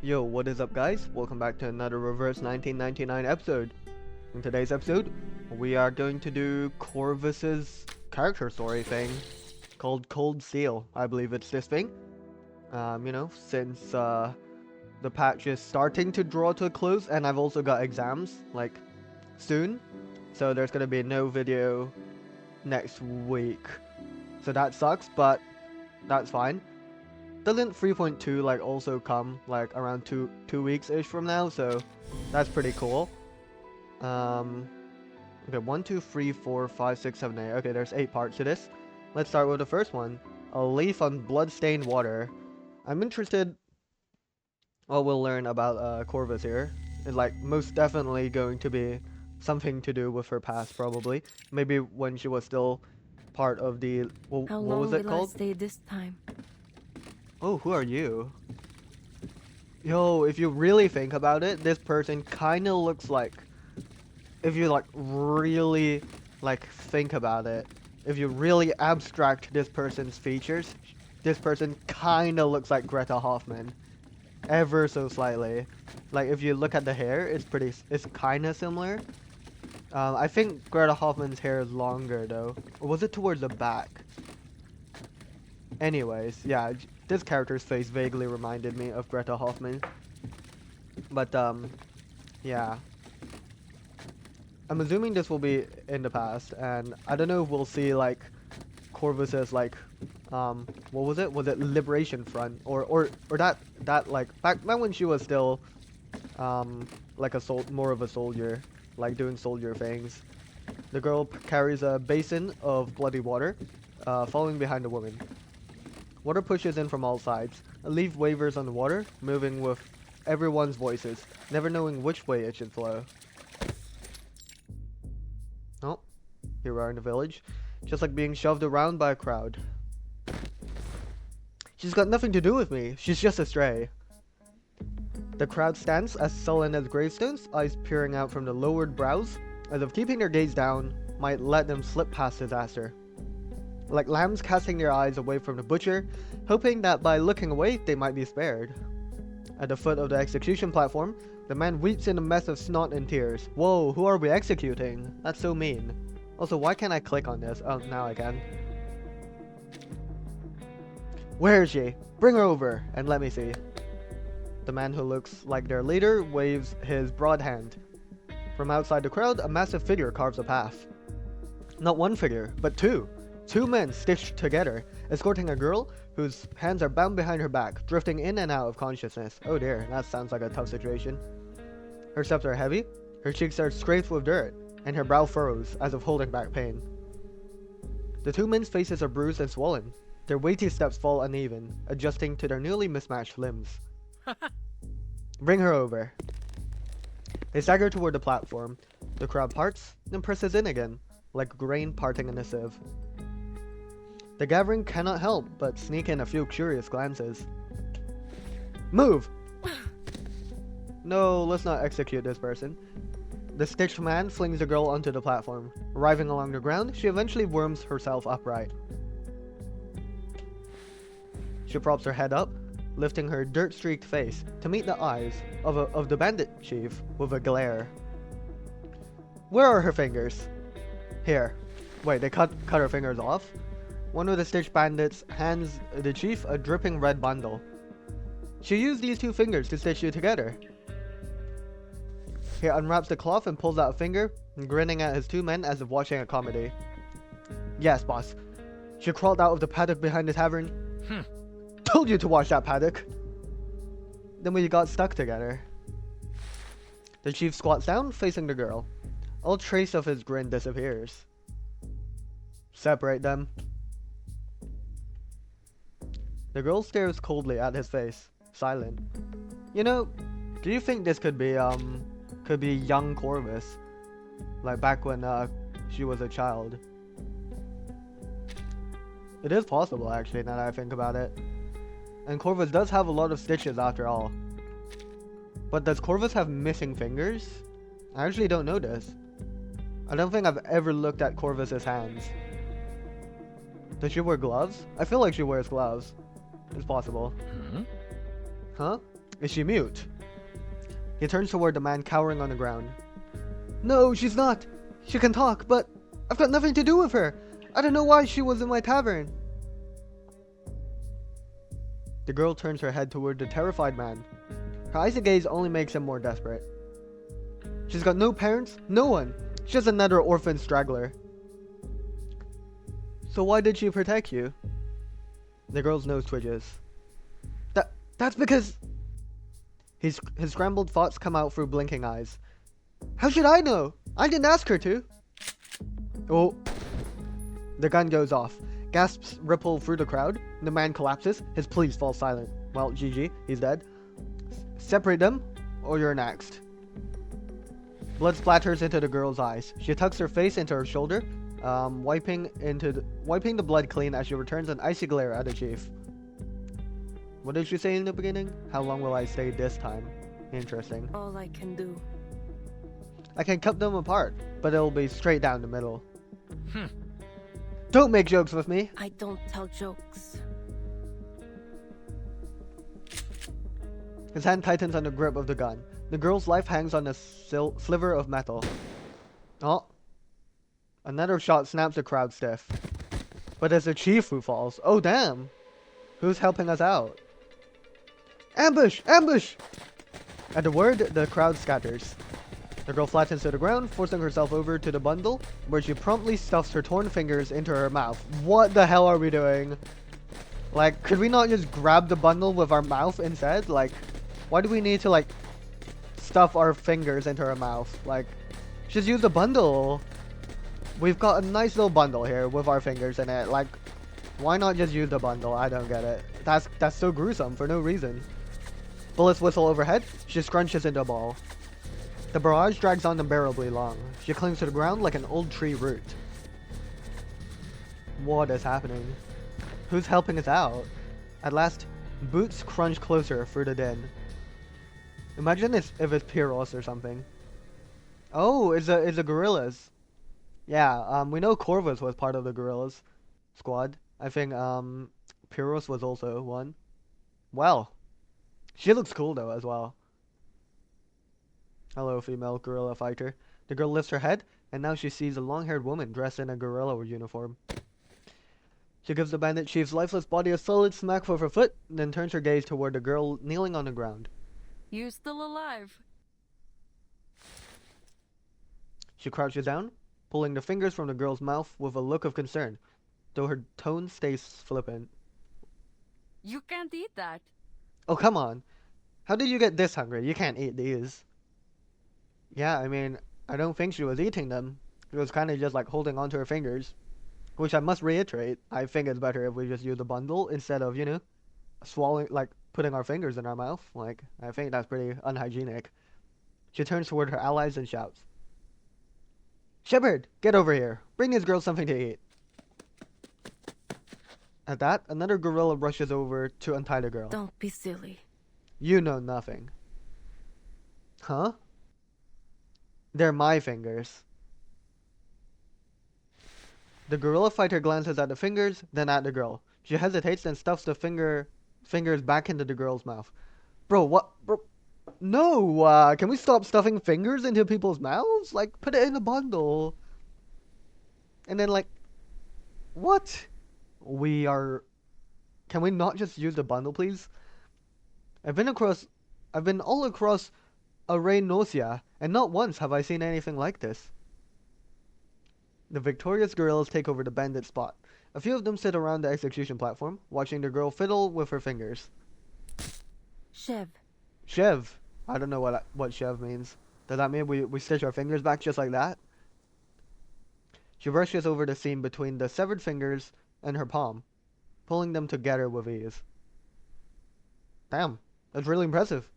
Yo, what is up guys? Welcome back to another Reverse 1999 episode. In today's episode, we are going to do Corvus's character story thing called Cold Seal. I believe it's this thing. Since the patch is starting to draw to a close and I've also got exams, like, soon. So there's gonna be no video next week. So that sucks, but that's fine. Doesn't 3.2 like also come like around two weeks ish from now, so that's pretty cool. Okay, 1, 2, 3, 4, 5, 6, 7, 8. Okay, there's 8 parts to this. Let's start with the first one. A leaf on blood-stained water. I'm interested what we'll learn about Corvus here. It's like most definitely going to be something to do with her past, probably. Maybe when she was still part of the what was it called? I stay this time? Oh, who are you? Yo, if you really think about it, this person kinda looks like, if you like really like think about it, if you really abstract this person's features, this person kinda looks like Greta Hoffman, ever so slightly. Like if you look at the hair, it's kinda similar. I think Greta Hoffman's hair is longer though. Or was it towards the back? Anyways, yeah, this character's face vaguely reminded me of Greta Hoffman. But, yeah. I'm assuming this will be in the past, and I don't know if we'll see, like, Corvus's, like, what was it? Was it Liberation Front? Or that, like, back when she was still, like more of a soldier, like, doing soldier things. The girl carries a basin of bloody water, following behind the woman. Water pushes in from all sides. A leaf wavers on the water, moving with everyone's voices, never knowing which way it should flow. Oh, here we are in the village. Just like being shoved around by a crowd. She's got nothing to do with me. She's just a stray. The crowd stands as sullen as gravestones, eyes peering out from the lowered brows, as if keeping their gaze down might let them slip past disaster. Like lambs casting their eyes away from the butcher, hoping that by looking away they might be spared. At the foot of the execution platform, the man weeps in a mess of snot and tears. Whoa, who are we executing? That's so mean. Also, why can't I click on this? Oh, now I can. Where is she? Bring her over, and let me see. The man who looks like their leader waves his broad hand. From outside the crowd, a massive figure carves a path. Not one figure, but two. Two men stitched together, escorting a girl whose hands are bound behind her back, drifting in and out of consciousness. Oh dear, that sounds like a tough situation. Her steps are heavy, her cheeks are scraped with dirt, and her brow furrows as if holding back pain. The two men's faces are bruised and swollen. Their weighty steps fall uneven, adjusting to their newly mismatched limbs. Bring her over. They stagger toward the platform. The crowd parts, then presses in again, like grain parting in a sieve. The gathering cannot help but sneak in a few curious glances. Move! No, let's not execute this person. The stitched man flings the girl onto the platform. Arriving along the ground, she eventually worms herself upright. She props her head up, lifting her dirt-streaked face to meet the eyes of the bandit chief with a glare. Where are her fingers? Here. Wait, they cut her fingers off? One of the stitched bandits hands the chief a dripping red bundle. She used these two fingers to stitch you together. He unwraps the cloth and pulls out a finger, grinning at his two men as if watching a comedy. Yes, boss. She crawled out of the paddock behind the tavern. Told you to watch that paddock. Then we got stuck together. The chief squats down, facing the girl. All trace of his grin disappears. Separate them. The girl stares coldly at his face, silent. You know, do you think this could be young Corvus? Like back when she was a child. It is possible actually, now that I think about it. And Corvus does have a lot of stitches after all. But does Corvus have missing fingers? I actually don't know this. I don't think I've ever looked at Corvus's hands. Does she wear gloves? I feel like she wears gloves. It's possible. Huh? Is she mute? He turns toward the man cowering on the ground. No, she's not. She can talk, but I've got nothing to do with her. I don't know why she was in my tavern. The girl turns her head toward the terrified man. Her icy gaze only makes him more desperate. She's got no parents, no one. She's another orphan straggler. So why did she protect you? The girl's nose twitches. That's because... His scrambled thoughts come out through blinking eyes. How should I know? I didn't ask her to. Oh. The gun goes off. Gasps ripple through the crowd. The man collapses. His pleas fall silent. Well, GG, he's dead. Separate them, or you're next. Blood splatters into the girl's eyes. She tucks her face into her shoulder, wiping the blood clean as she returns an icy glare at the chief. What did she say in the beginning? How long will I stay this time? Interesting. All I can do. I can cut them apart, but it'll be straight down the middle. Don't make jokes with me. I don't tell jokes. His hand tightens on the grip of the gun. The girl's life hangs on a sliver of metal. Oh. Another shot snaps the crowd stiff. But it's the chief who falls. Oh damn. Who's helping us out? Ambush! Ambush! At the word, the crowd scatters. The girl flattens to the ground, forcing herself over to the bundle, where she promptly stuffs her torn fingers into her mouth. What the hell are we doing? Like, could we not just grab the bundle with our mouth instead? Like, why do we need to, like, stuff our fingers into our mouth? Like, just use the bundle. We've got a nice little bundle here with our fingers in it. Like, why not just use the bundle? I don't get it. That's so gruesome for no reason. Bullets whistle overhead. She scrunches into a ball. The barrage drags on unbearably long. She clings to the ground like an old tree root. What is happening? Who's helping us out? At last, boots crunch closer through the din. Imagine if it's Pyros or something. Oh, it's a gorillas. Yeah, we know Corvus was part of the gorillas squad. I think Pyros was also one. Well, she looks cool though as well. Hello, female gorilla fighter. The girl lifts her head, and now she sees a long-haired woman dressed in a gorilla uniform. She gives the bandit chief's lifeless body a solid smack with her foot, then turns her gaze toward the girl kneeling on the ground. You're still alive. She crouches down, pulling the fingers from the girl's mouth with a look of concern, though her tone stays flippant. You can't eat that. Oh, come on. How did you get this hungry? You can't eat these. Yeah, I mean, I don't think she was eating them. She was kind of just like holding onto her fingers. Which I must reiterate, I think it's better if we just use the bundle instead of, you know, swallowing, like, putting our fingers in our mouth. Like, I think that's pretty unhygienic. She turns toward her allies and shouts. Shepard, get over here. Bring these girls something to eat. At that, another gorilla rushes over to untie the girl. Don't be silly. You know nothing. Huh? They're my fingers. The gorilla fighter glances at the fingers, then at the girl. She hesitates, then stuffs the fingers back into the girl's mouth. Bro, what? Bro, no! Can we stop stuffing fingers into people's mouths? Like, put it in a bundle. And then, like, what? Can we not just use the bundle, please? I've been all across Araynosia, and not once have I seen anything like this. The victorious gorillas take over the bandit spot. A few of them sit around the execution platform, watching the girl fiddle with her fingers. Shev. Shev? I don't know what Shev means. Does that mean we stitch our fingers back just like that? She rushes over the seam between the severed fingers and her palm, pulling them together with ease. Damn, that's really impressive.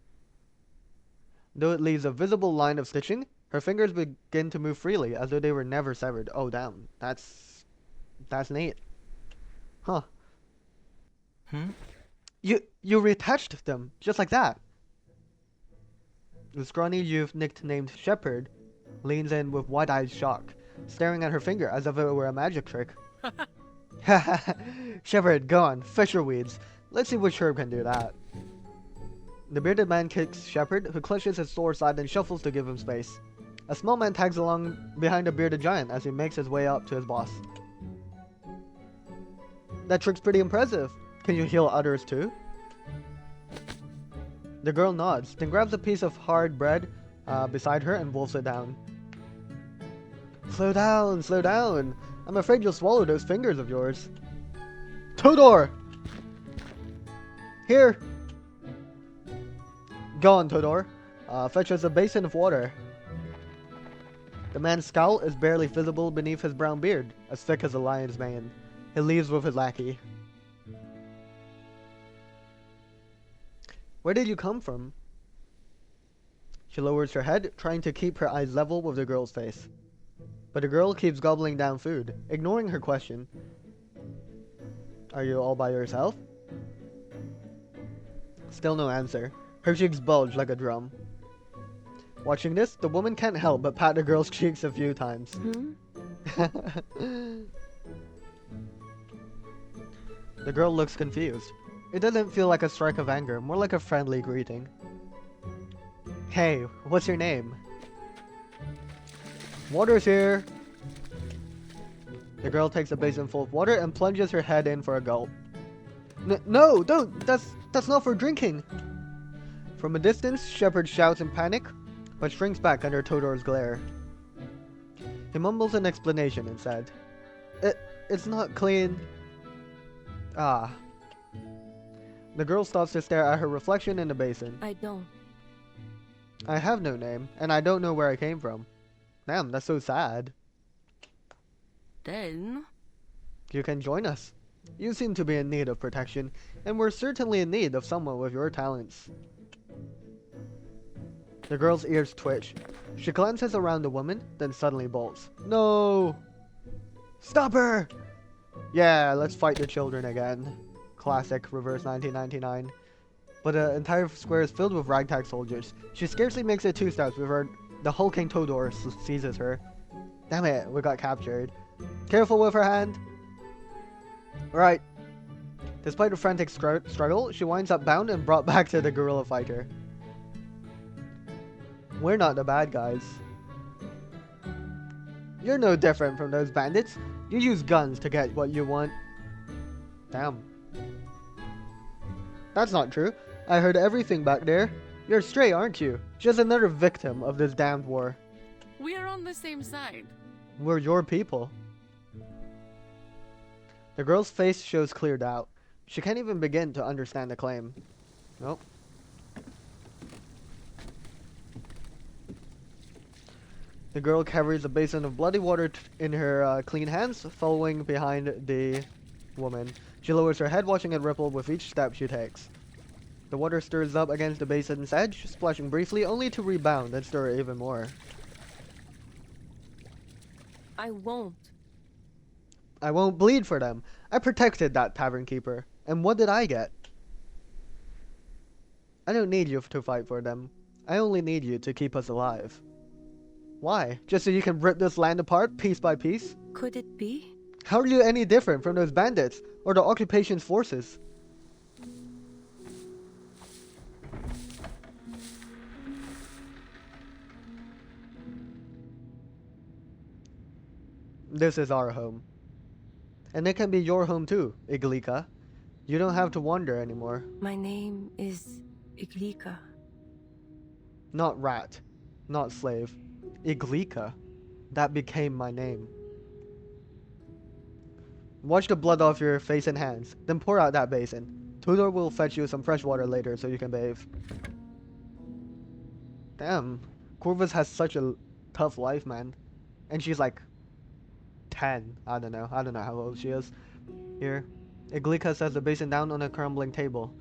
Though it leaves a visible line of stitching, her fingers begin to move freely, as though they were never severed. Oh, damn. That's neat. Huh. You reattached them, just like that. The scrawny youth nicknamed Shepard leans in with wide-eyed shock, staring at her finger as if it were a magic trick. Shepard, go on, fish your weeds. Let's see which herb can do that. The bearded man kicks Shepard, who clutches his sword side and shuffles to give him space. A small man tags along behind the bearded giant as he makes his way up to his boss. That trick's pretty impressive. Can you heal others too? The girl nods, then grabs a piece of hard bread beside her and wolfs it down. Slow down, slow down. I'm afraid you'll swallow those fingers of yours. Todor! Here! Go on, Todor. Fetch us a basin of water. The man's scowl is barely visible beneath his brown beard, as thick as a lion's mane. He leaves with his lackey. Where did you come from? She lowers her head, trying to keep her eyes level with the girl's face. But the girl keeps gobbling down food, ignoring her question. Are you all by yourself? Still no answer. Her cheeks bulge like a drum. Watching this, the woman can't help but pat the girl's cheeks a few times. The girl looks confused. It doesn't feel like a strike of anger, more like a friendly greeting. Hey, what's your name? Water's here! The girl takes a basin full of water and plunges her head in for a gulp. No, don't! That's not for drinking! From a distance, Shepard shouts in panic, but shrinks back under Todor's glare. He mumbles an explanation instead. It's not clean. Ah. The girl stops to stare at her reflection in the basin. I don't. I have no name, and I don't know where I came from. Damn, that's so sad. Then... You can join us. You seem to be in need of protection, and we're certainly in need of someone with your talents. The girl's ears twitch. She glances around the woman, then suddenly bolts. No! Stop her! Yeah, let's fight the children again. Classic reverse 1999. But the entire square is filled with ragtag soldiers. She scarcely makes it 2 steps before the hulking Todor seizes her. Damn it, we got captured. Careful with her hand. Right. Despite a frantic struggle, she winds up bound and brought back to the guerrilla fighter. We're not the bad guys. You're no different from those bandits. You use guns to get what you want. Damn. That's not true. I heard everything back there. You're stray, aren't you? Just another victim of this damned war. We are on the same side. We're your people. The girl's face shows clear doubt. She can't even begin to understand the claim. Nope. The girl carries a basin of bloody water in her clean hands, following behind the woman. She lowers her head, watching it ripple with each step she takes. The water stirs up against the basin's edge, splashing briefly, only to rebound and stir even more. I won't. I won't bleed for them. I protected that tavern keeper. And what did I get? I don't need you to fight for them. I only need you to keep us alive. Why? Just so you can rip this land apart piece by piece? Could it be? How are you any different from those bandits or the occupation's forces? This is our home. And it can be your home too, Iglika. You don't have to wander anymore. My name is Iglika. Not rat. Not slave. Iglika. That became my name. Wash the blood off your face and hands, then pour out that basin. Tudor will fetch you some fresh water later so you can bathe. Damn. Corvus has such a tough life, man. And she's like 10. I don't know how old she is. Here. Iglika sets the basin down on a crumbling table.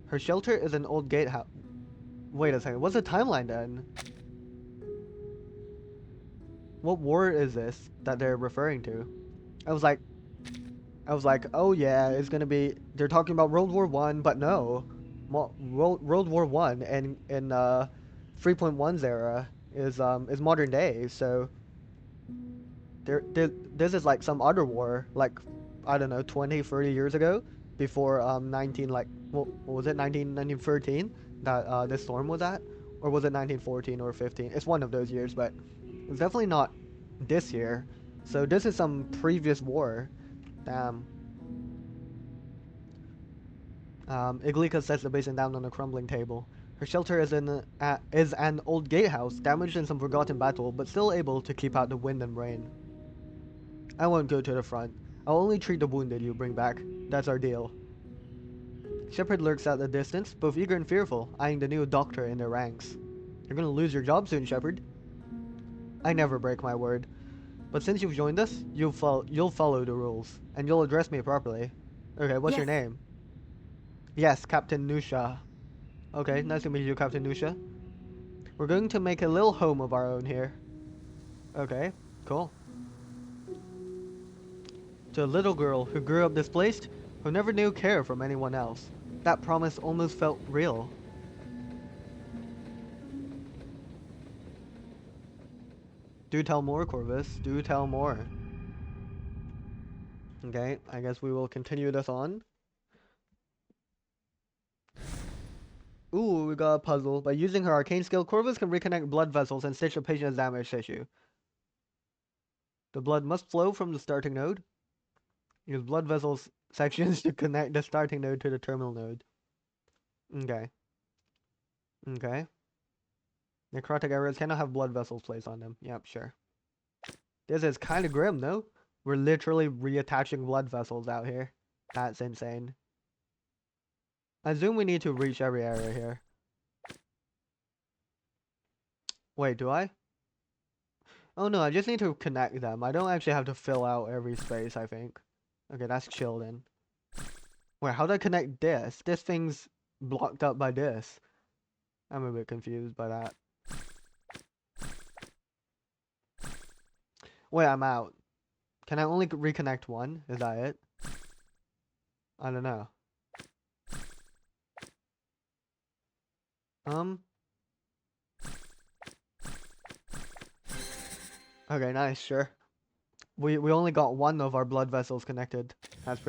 Her shelter is an old gatehouse. Wait a second, what's the timeline then? What war is this that they're referring to? I was like, oh yeah, it's gonna be, they're talking about World War One, but no. World War One and in 3.1's era is modern day, so this is like some other war, like, I don't know, 20, 30 years ago, before 1913. that this storm was at, or was it 1914 or 15? It's one of those years, but it's definitely not this year. So this is some previous war. Damn. Iglika sets the basin down on a crumbling table. Her shelter is is an old gatehouse, damaged in some forgotten battle, but still able to keep out the wind and rain. I won't go to the front. I'll only treat the wounded you bring back. That's our deal. Shepard lurks at the distance, both eager and fearful, eyeing the new doctor in their ranks. You're gonna lose your job soon, Shepard. I never break my word. But since you've joined us, you'll follow the rules, and you'll address me properly. Okay, what's your Yes. name? Yes, Captain Nusha. Okay, nice to meet you, Captain Nusha. We're going to make a little home of our own here. Okay, cool. To a little girl who grew up displaced, who never knew care from anyone else. That promise almost felt real. Do tell more, Corvus. Do tell more. Okay, I guess we will continue this on. Ooh, we got a puzzle. By using her arcane skill, Corvus can reconnect blood vessels and stitch a patient's damaged tissue. The blood must flow from the starting node. Use blood vessels sections to connect the starting node to the terminal node. Okay. Okay. Necrotic areas cannot have blood vessels placed on them. Yep, sure. This is kind of grim, no? We're literally reattaching blood vessels out here. That's insane. I assume we need to reach every area here. Wait, do I? Oh no, I just need to connect them. I don't actually have to fill out every space, I think. Okay, that's chill then. Wait, how do I connect this? This thing's blocked up by this. I'm a bit confused by that. Wait, I'm out. Can I only reconnect one? Is that it? I don't know. Okay, nice, sure. We only got one of our blood vessels connected. That's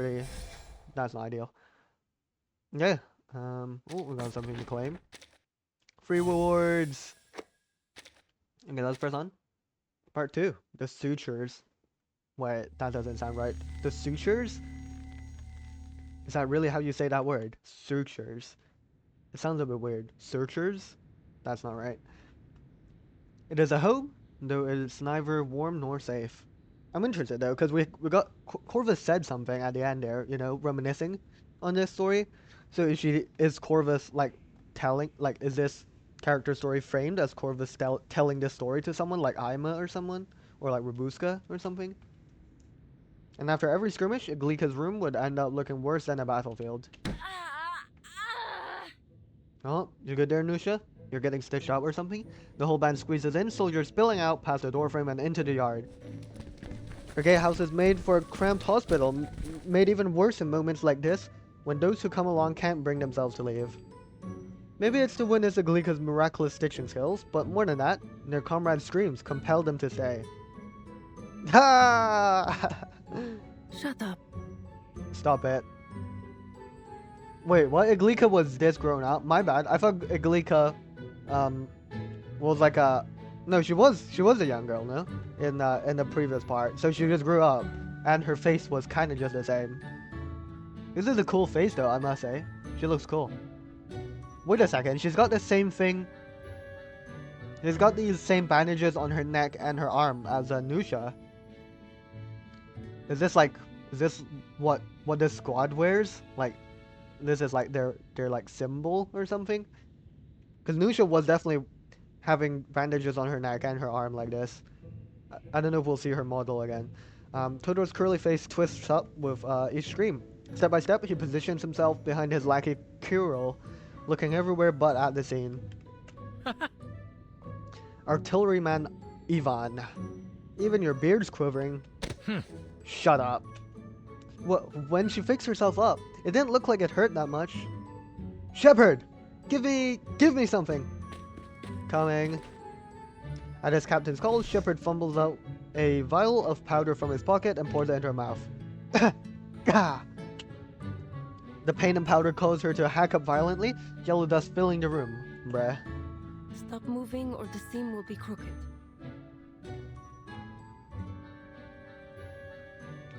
not ideal. Yeah. Oh, we got something to claim. Free rewards. Okay, let's press on. Part 2. The sutures. Wait, that doesn't sound right. The sutures? Is that really how you say that word? Sutures. It sounds a bit weird. Sutures? That's not right. It is a home, though it's neither warm nor safe. I'm interested though, because we got Corvus said something at the end there, you know, reminiscing on this story. So is Corvus like is this character story framed as Corvus telling this story to someone like Aima or someone, or like Rabuska or something? And after every skirmish, Iglika's room would end up looking worse than a battlefield. Oh, you good there, Nusha? You're getting stitched up or something? The whole band squeezes in, soldiers spilling out past the doorframe and into the yard. Her gatehouse is made for a cramped hospital, made even worse in moments like this, when those who come along can't bring themselves to leave. Maybe it's to witness Iglika's miraculous stitching skills, but more than that, their comrades' screams compelled them to stay. Ha! Shut up. Stop it. Wait, what? Iglika was this grown up? My bad. I thought Iglika, was like a... No, she was a young girl, no? In the previous part. So she just grew up, and her face was kind of just the same. This is a cool face, though, I must say. She looks cool. Wait a second, she's got the same thing. She's got these same bandages on her neck and her arm as Nusha. Is this what this squad wears? Like, this is like their like symbol or something? Because Nusha was definitely having bandages on her neck and her arm like this. I don't know if we'll see her model again. Totoro's curly face twists up with each scream. Step by step, he positions himself behind his lackey Kuro, looking everywhere but at the scene. Artilleryman Ivan. Even your beard's quivering. Shut up. When she fixed herself up, it didn't look like it hurt that much. Shepard! Give me something! Coming. At his captain's call, Shepard fumbles out a vial of powder from his pocket and pours it into her mouth. Gah! The pain and powder cause her to hack up violently, yellow dust filling the room. Bruh. Stop moving or the seam will be crooked.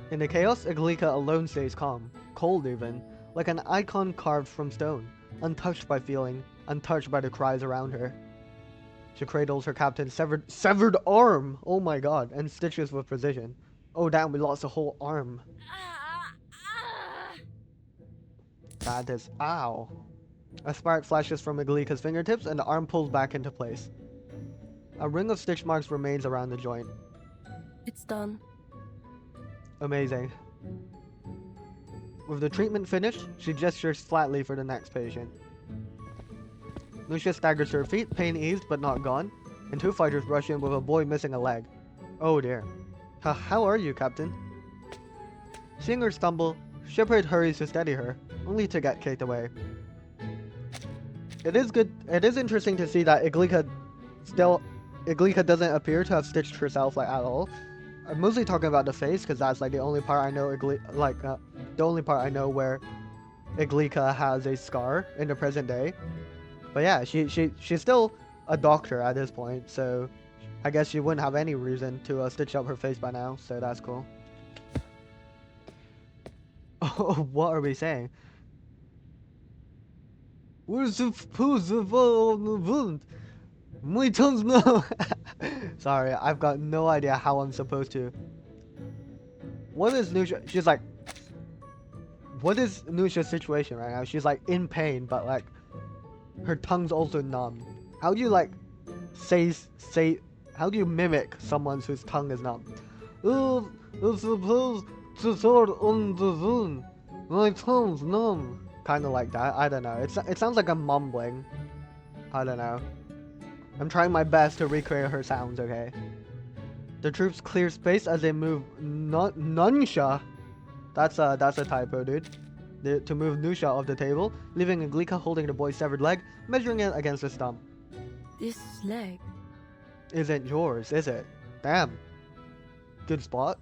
In the chaos, Iglika alone stays calm, cold even, like an icon carved from stone, untouched by feeling, untouched by the cries around her. She cradles her captain's severed arm! Oh my god, and stitches with precision. Oh damn, we lost a whole arm. That is ow. A spark flashes from Iglika's fingertips and the arm pulls back into place. A ring of stitch marks remains around the joint. It's done. Amazing. With the treatment finished, she gestures flatly for the next patient. Lucia staggers to her feet, pain eased but not gone, and two fighters rush in with a boy missing a leg. Oh dear. How are you, Captain? Seeing her stumble, Shepard hurries to steady her, only to get kicked away. It is interesting to see that Iglika doesn't appear to have stitched herself like at all. I'm mostly talking about the face because that's like the only part I know the only part I know where Iglika has a scar in the present day. But yeah, she's still a doctor at this point, so I guess she wouldn't have any reason to stitch up her face by now, so that's cool. Oh, what are we saying? Where's the pose of all the wound? My tongue's no. Sorry, I've got no idea how I'm supposed to. What is Nusha? She's like, what is Nusha's situation right now? She's like in pain, but like her tongue's also numb. How do you like say? How do you mimic someone whose tongue is numb? Oh, I'm supposed to sort on the wound. My tongue's numb. Kind of like that. I don't know. It sounds like I'm mumbling. I don't know. I'm trying my best to recreate her sounds, okay? The troops clear space as they move Nusha. That's a typo, dude. To move Nusha off the table, leaving Iglika holding the boy's severed leg, measuring it against the stump. This leg. Isn't yours, is it? Damn. Good spot.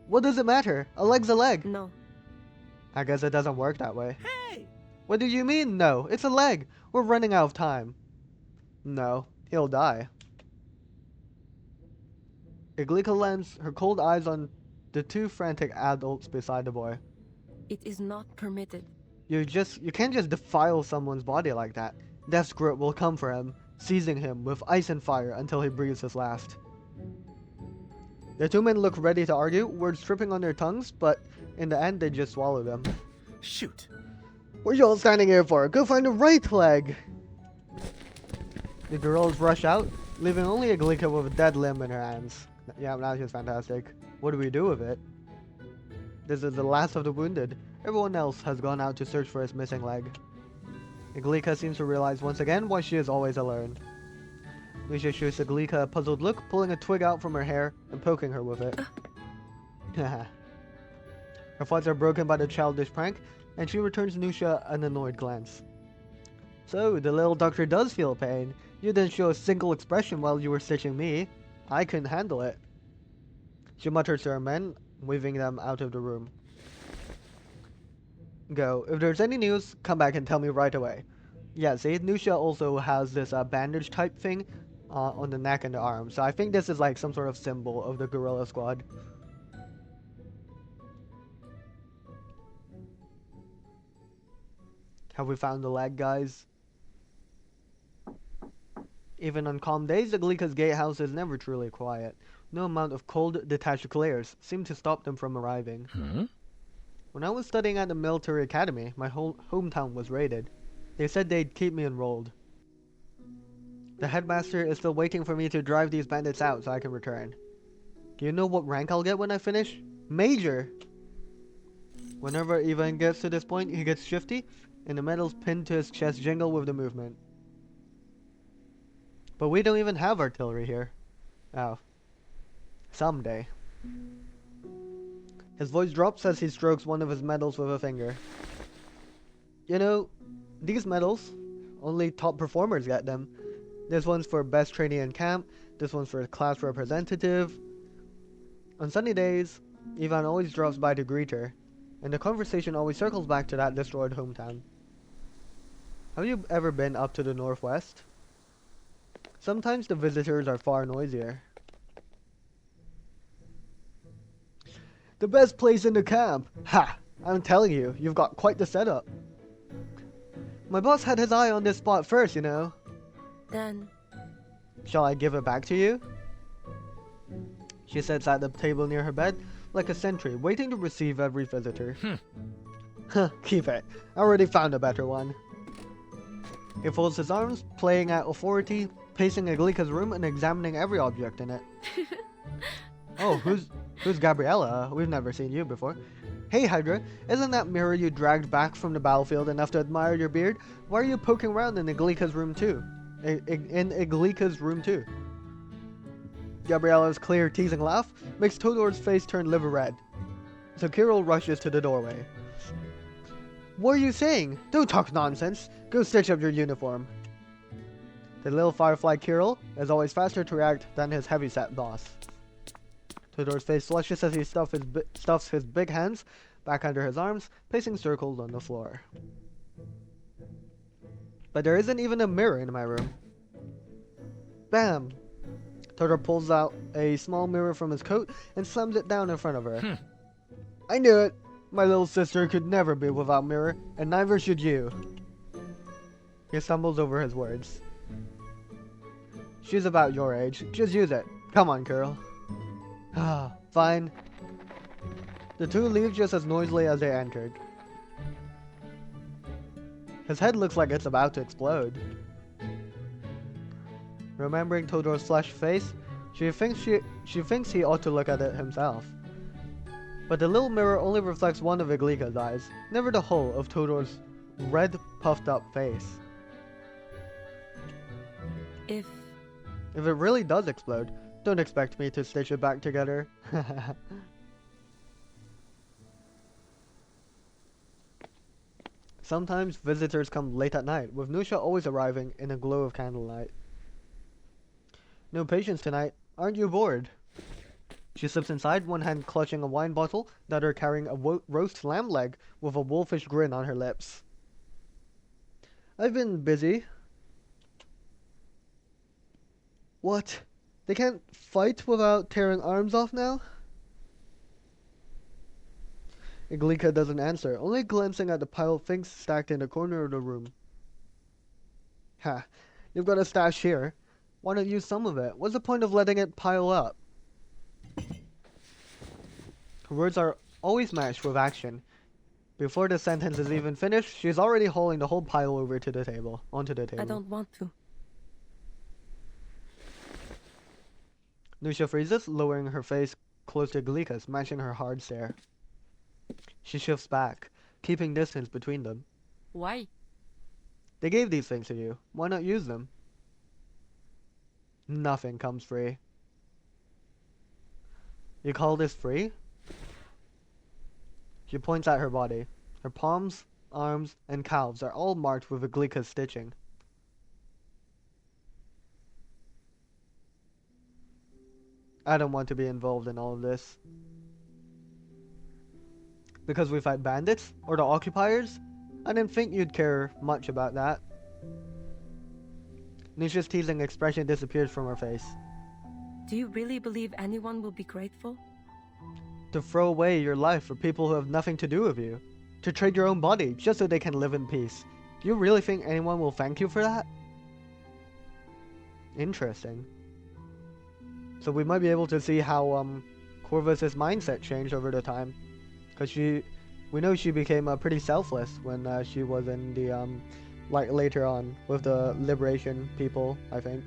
What does it matter? A leg's a leg. No. I guess it doesn't work that way. Hey! What do you mean, no? It's a leg. We're running out of time. No, he'll die. Iglika lands her cold eyes on the two frantic adults beside the boy. It is not permitted. You can't just defile someone's body like that. Death's grip will come for him, seizing him with ice and fire until he breathes his last. The two men look ready to argue, words tripping on their tongues, but in the end they just swallow them. Shoot. What you all standing here for? Go find the right leg! The girls rush out, leaving only Iglika with a dead limb in her hands. Yeah, that's just fantastic. What do we do with it? This is the last of the wounded. Everyone else has gone out to search for his missing leg. Iglika seems to realize once again why she is always alone. Misha shoots Iglika a puzzled look, pulling a twig out from her hair and poking her with it. Her thoughts are broken by the childish prank, and she returns Nusha an annoyed glance. So, the little doctor does feel pain. You didn't show a single expression while you were stitching me. I couldn't handle it. She mutters to her men, waving them out of the room. Go. If there's any news, come back and tell me right away. Yeah, see, Nusha also has this bandage type thing on the neck and the arm. So I think this is like some sort of symbol of the Guerrilla Squad. Have we found the leg, guys? Even on calm days, Iglika's gatehouse is never truly quiet. No amount of cold, detached glares seem to stop them from arriving. When I was studying at the military academy, my whole hometown was raided. They said they'd keep me enrolled. The headmaster is still waiting for me to drive these bandits out so I can return. Do you know what rank I'll get when I finish? Major! Whenever Ivan gets to this point, he gets shifty, and the medals pinned to his chest jingle with the movement. But we don't even have artillery here. Oh. Someday. His voice drops as he strokes one of his medals with a finger. You know, these medals, only top performers get them. This one's for best trainee in camp, this one's for class representative. On sunny days, Ivan always drops by to greet her. and the conversation always circles back to that destroyed hometown. Have you ever been up to the northwest? Sometimes the visitors are far noisier. The best place in the camp! Ha! I'm telling you, you've got quite the setup. My boss had his eye on this spot first, you know. Then, Shall I give it back to you? She sits at the table near her bed, like a sentry, waiting to receive every visitor. Huh, keep it. I already found a better one. He folds his arms, playing at authority, pacing Iglika's room and examining every object in it. Oh, who's Gabriella? We've never seen you before. Hey Hydra, isn't that mirror you dragged back from the battlefield enough to admire your beard? Why are you poking around in Iglika's room too? In Iglika's room too? Gabriella's clear, teasing laugh makes Todor's face turn liver red. So Kirill rushes to the doorway. What are you saying? Don't talk nonsense. Go stitch up your uniform. The little firefly Kirill is always faster to react than his heavyset boss. Todor's face flushes as he stuffs his big hands back under his arms, pacing circles on the floor. But there isn't even a mirror in my room. Bam! Todor pulls out a small mirror from his coat and slams it down in front of her. I knew it! My little sister could never be without mirror, and neither should you. He stumbles over his words. She's about your age. Just use it. Come on, Kirill. Ah, fine. The two leave just as noisily as they entered. His head looks like it's about to explode. Remembering Todor's flushed face, she thinks he ought to look at it himself. But the little mirror only reflects one of Iglika's eyes, never the whole of Todor's red, puffed-up face. if If it really does explode, don't expect me to stitch it back together. Sometimes visitors come late at night, with Nusha always arriving in a glow of candlelight. No patience tonight. Aren't you bored? She slips inside, one hand clutching a wine bottle, the other carrying a roast lamb leg with a wolfish grin on her lips. I've been busy. What? They can't fight without tearing arms off now? Iglika doesn't answer, only glancing at the pile of things stacked in the corner of the room. Ha, you've got a stash here. Why not use some of it? What's the point of letting it pile up? Her words are always matched with action. Before the sentence is even finished, she's already hauling the whole pile over to the table, onto the table. I don't want to. Nusha freezes, lowering her face close to Iglika's, matching her hard stare. She shifts back, keeping distance between them. Why? They gave these things to you. Why not use them? Nothing comes free. You call this free? She points at her body. Her palms, arms, and calves are all marked with Iglika's stitching. I don't want to be involved in all of this. Because we fight bandits? Or the occupiers? I didn't think you'd care much about that. Nisha's teasing expression disappears from her face. Do you really believe anyone will be grateful? To throw away your life for people who have nothing to do with you. To trade your own body just so they can live in peace. Do you really think anyone will thank you for that? Interesting. So we might be able to see how Corvus's mindset changed over the time. Because we know she became pretty selfless when she was in the, like later on with the liberation people, I think.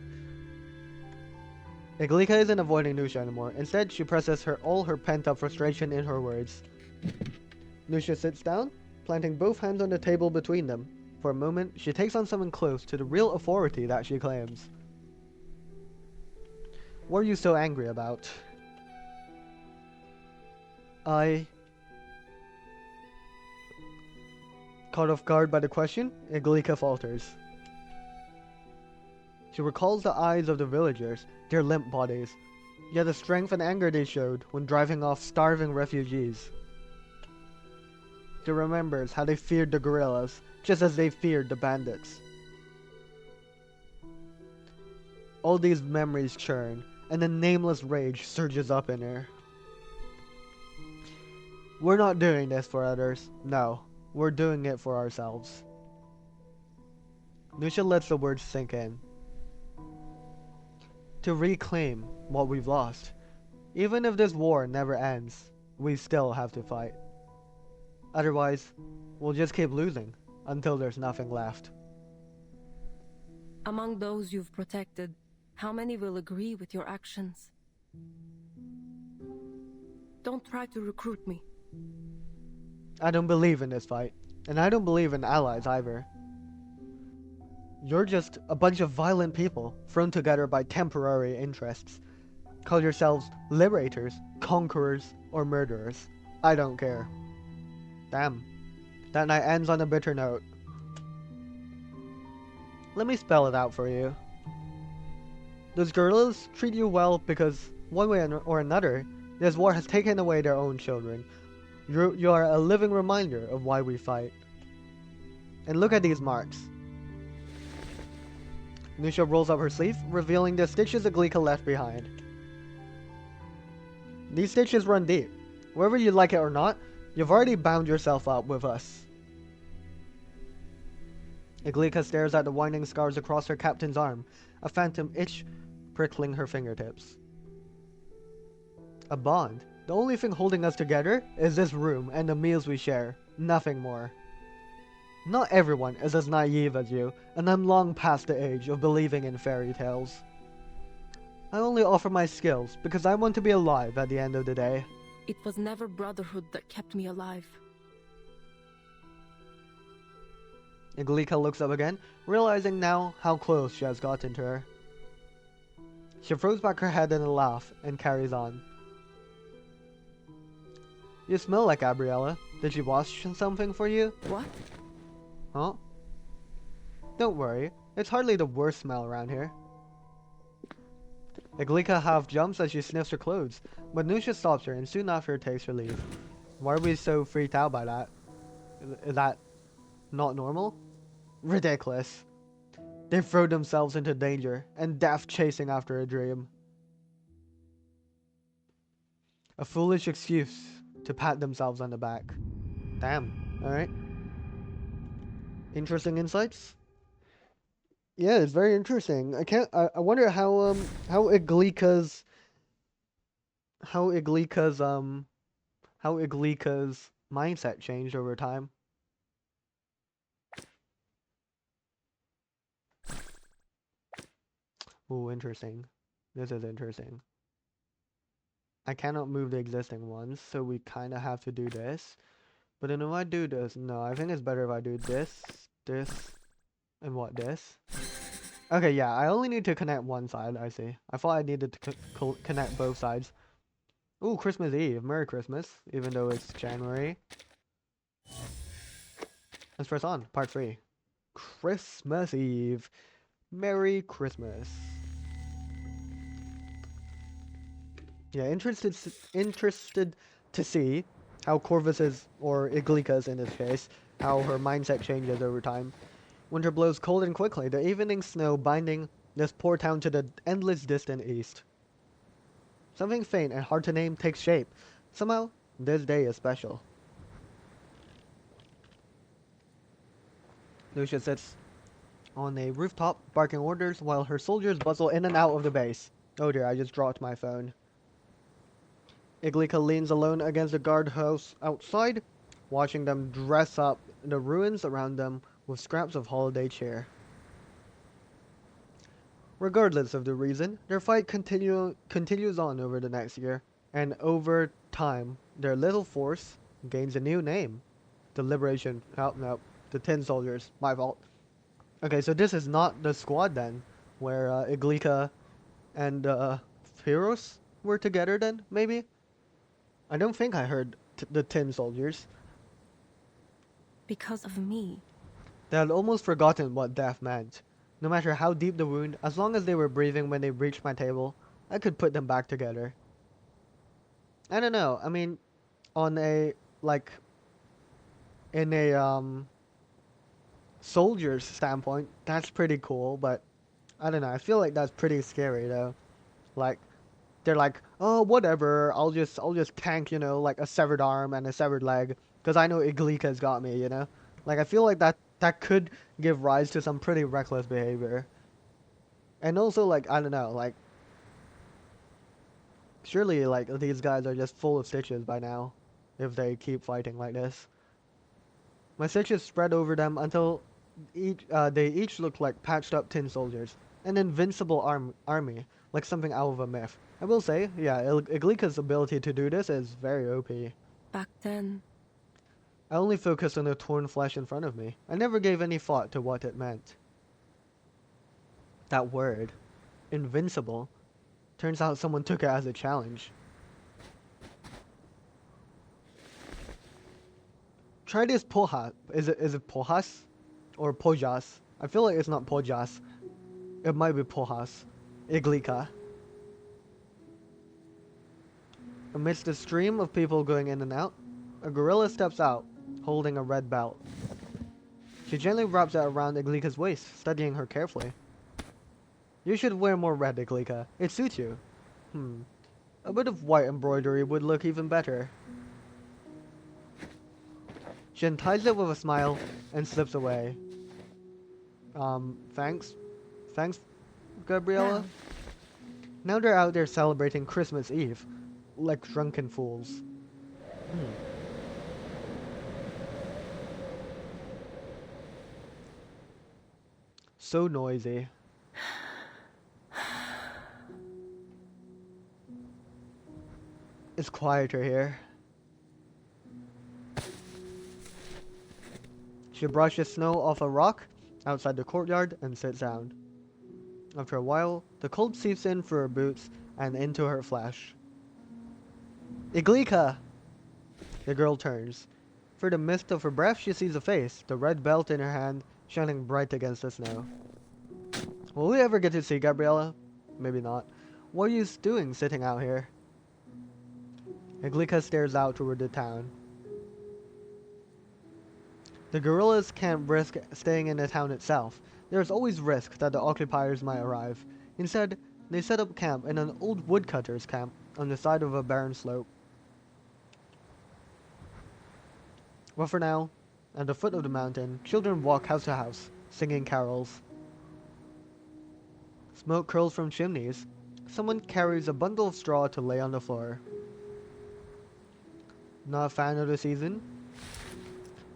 Iglika isn't avoiding Nusha anymore. Instead, she presses all her pent-up frustration in her words. Nusha sits down, planting both hands on the table between them. For a moment, she takes on something close to the real authority that she claims. What are you so angry about? Caught off guard by the question, Iglika falters. She recalls the eyes of the villagers, their limp bodies, yet the strength and anger they showed when driving off starving refugees. She remembers how they feared the gorillas, just as they feared the bandits. All these memories churn, and a nameless rage surges up in her. We're not doing this for others. No, we're doing it for ourselves. Nusha lets the words sink in. To reclaim what we've lost. Even if this war never ends, we still have to fight. Otherwise, we'll just keep losing until there's nothing left. Among those you've protected, how many will agree with your actions? Don't try to recruit me. I don't believe in this fight, and I don't believe in allies either. You're just a bunch of violent people thrown together by temporary interests. Call yourselves liberators, conquerors, or murderers. I don't care. Damn. That night ends on a bitter note. Let me spell it out for you. Those gorillas treat you well because, one way or another, this war has taken away their own children. You are a living reminder of why we fight. And look at these marks. Nusha rolls up her sleeve, revealing the stitches Iglika left behind. These stitches run deep. Whether you like it or not, you've already bound yourself up with us. Iglika stares at the winding scars across her captain's arm, a phantom itch prickling her fingertips. A bond. The only thing holding us together is this room and the meals we share. Nothing more. Not everyone is as naive as you, and I'm long past the age of believing in fairy tales. I only offer my skills because I want to be alive at the end of the day. It was never brotherhood that kept me alive. Iglika looks up again, realizing now how close she has gotten to her. She throws back her head in a laugh and carries on. You smell like Gabriella. Did she wash something for you? What? Huh? Don't worry, it's hardly the worst smell around here. Iglika half jumps as she sniffs her clothes, but Nusha stops her and soon after takes her leave. Why are we so freaked out by that? Is that not normal? Ridiculous. They throw themselves into danger, and death chasing after a dream. A foolish excuse to pat themselves on the back. Damn, alright. Interesting insights? Yeah, it's very interesting. I wonder how Iglika's mindset changed over time. Ooh, interesting. This is interesting. I cannot move the existing ones, so we kind of have to do this. But then if I do this, no, I think it's better if I do this, and what, this? Okay, yeah, I only need to connect one side, I see. I thought I needed to connect both sides. Ooh, Christmas Eve. Merry Christmas, even though it's January. Let's press on, part 3. Christmas Eve. Merry Christmas. Yeah, interested to see how Corvus is, or Iglika's in this case, how her mindset changes over time. Winter blows cold and quickly, the evening snow binding this poor town to the endless distant east. Something faint and hard to name takes shape. Somehow, this day is special. Lucia sits on a rooftop, barking orders while her soldiers bustle in and out of the base. Oh dear, I just dropped my phone. Iglika leans alone against the guardhouse outside, watching them dress up the ruins around them with scraps of holiday cheer. Regardless of the reason, their fight continues on over the next year, and over time, their little force gains a new name. The Liberation... Oh, no. The Tin Soldiers. My fault. Okay, so this is not the squad then, where Iglika and Pyrrhus were together then, maybe? I don't think I heard the Tin Soldiers. Because of me. They had almost forgotten what death meant. No matter how deep the wound, as long as they were breathing when they reached my table, I could put them back together. I don't know, I mean, on a, like, in a soldier's standpoint, that's pretty cool, but I don't know. I feel like that's pretty scary though. Like they're like, oh, whatever. I'll just tank, like a severed arm and a severed leg, because I know Iglika's got me. Like I feel like that could give rise to some pretty reckless behavior. And also, like, I don't know, like surely like these guys are just full of stitches by now, if they keep fighting like this. My stitches spread over them until they each look like patched up tin soldiers. An invincible army, like something out of a myth. I will say, yeah, Iglika's ability to do this is very OP. Back then, I only focused on the torn flesh in front of me. I never gave any thought to what it meant. That word, invincible, turns out someone took it as a challenge. Try this poha. Is it pohas? Or pojas? I feel like it's not pojas. It might be pohas. Iglika. Amidst the stream of people going in and out, a gorilla steps out, holding a red belt. She gently wraps it around Iglika's waist, studying her carefully. You should wear more red, Iglika. It suits you. A bit of white embroidery would look even better. She unties it with a smile and slips away. Thanks? Thanks, Gabriella? now, Now they're out there celebrating Christmas Eve, like drunken fools. So noisy. It's quieter here. She brushes snow off a rock outside the courtyard and sits down. After a while, the cold seeps in through her boots and into her flesh. Iglika! The girl turns. Through the mist of her breath, she sees a face, the red belt in her hand, shining bright against the snow. Will we ever get to see Gabriella? Maybe not. What are you doing sitting out here? Iglika stares out toward the town. The guerrillas can't risk staying in the town itself. There is always risk that the occupiers might arrive. Instead, they set up camp in an old woodcutter's camp on the side of a barren slope. But for now, at the foot of the mountain, children walk house to house, singing carols. Smoke curls from chimneys. Someone carries a bundle of straw to lay on the floor. Not a fan of the season?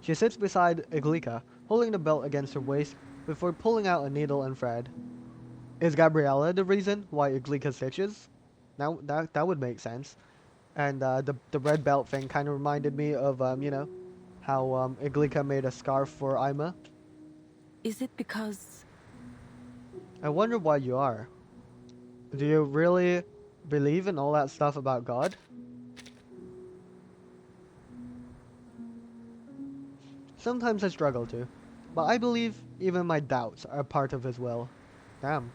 She sits beside Iglika, holding the belt against her waist before pulling out a needle and thread. Is Gabriella the reason why Iglika stitches? Now that would make sense. And the red belt thing kind of reminded me of how Iglika made a scarf for Ima. is it because... I wonder why you are. Do you really believe in all that stuff about God? Sometimes I struggle to, but I believe even my doubts are part of his will. Damn.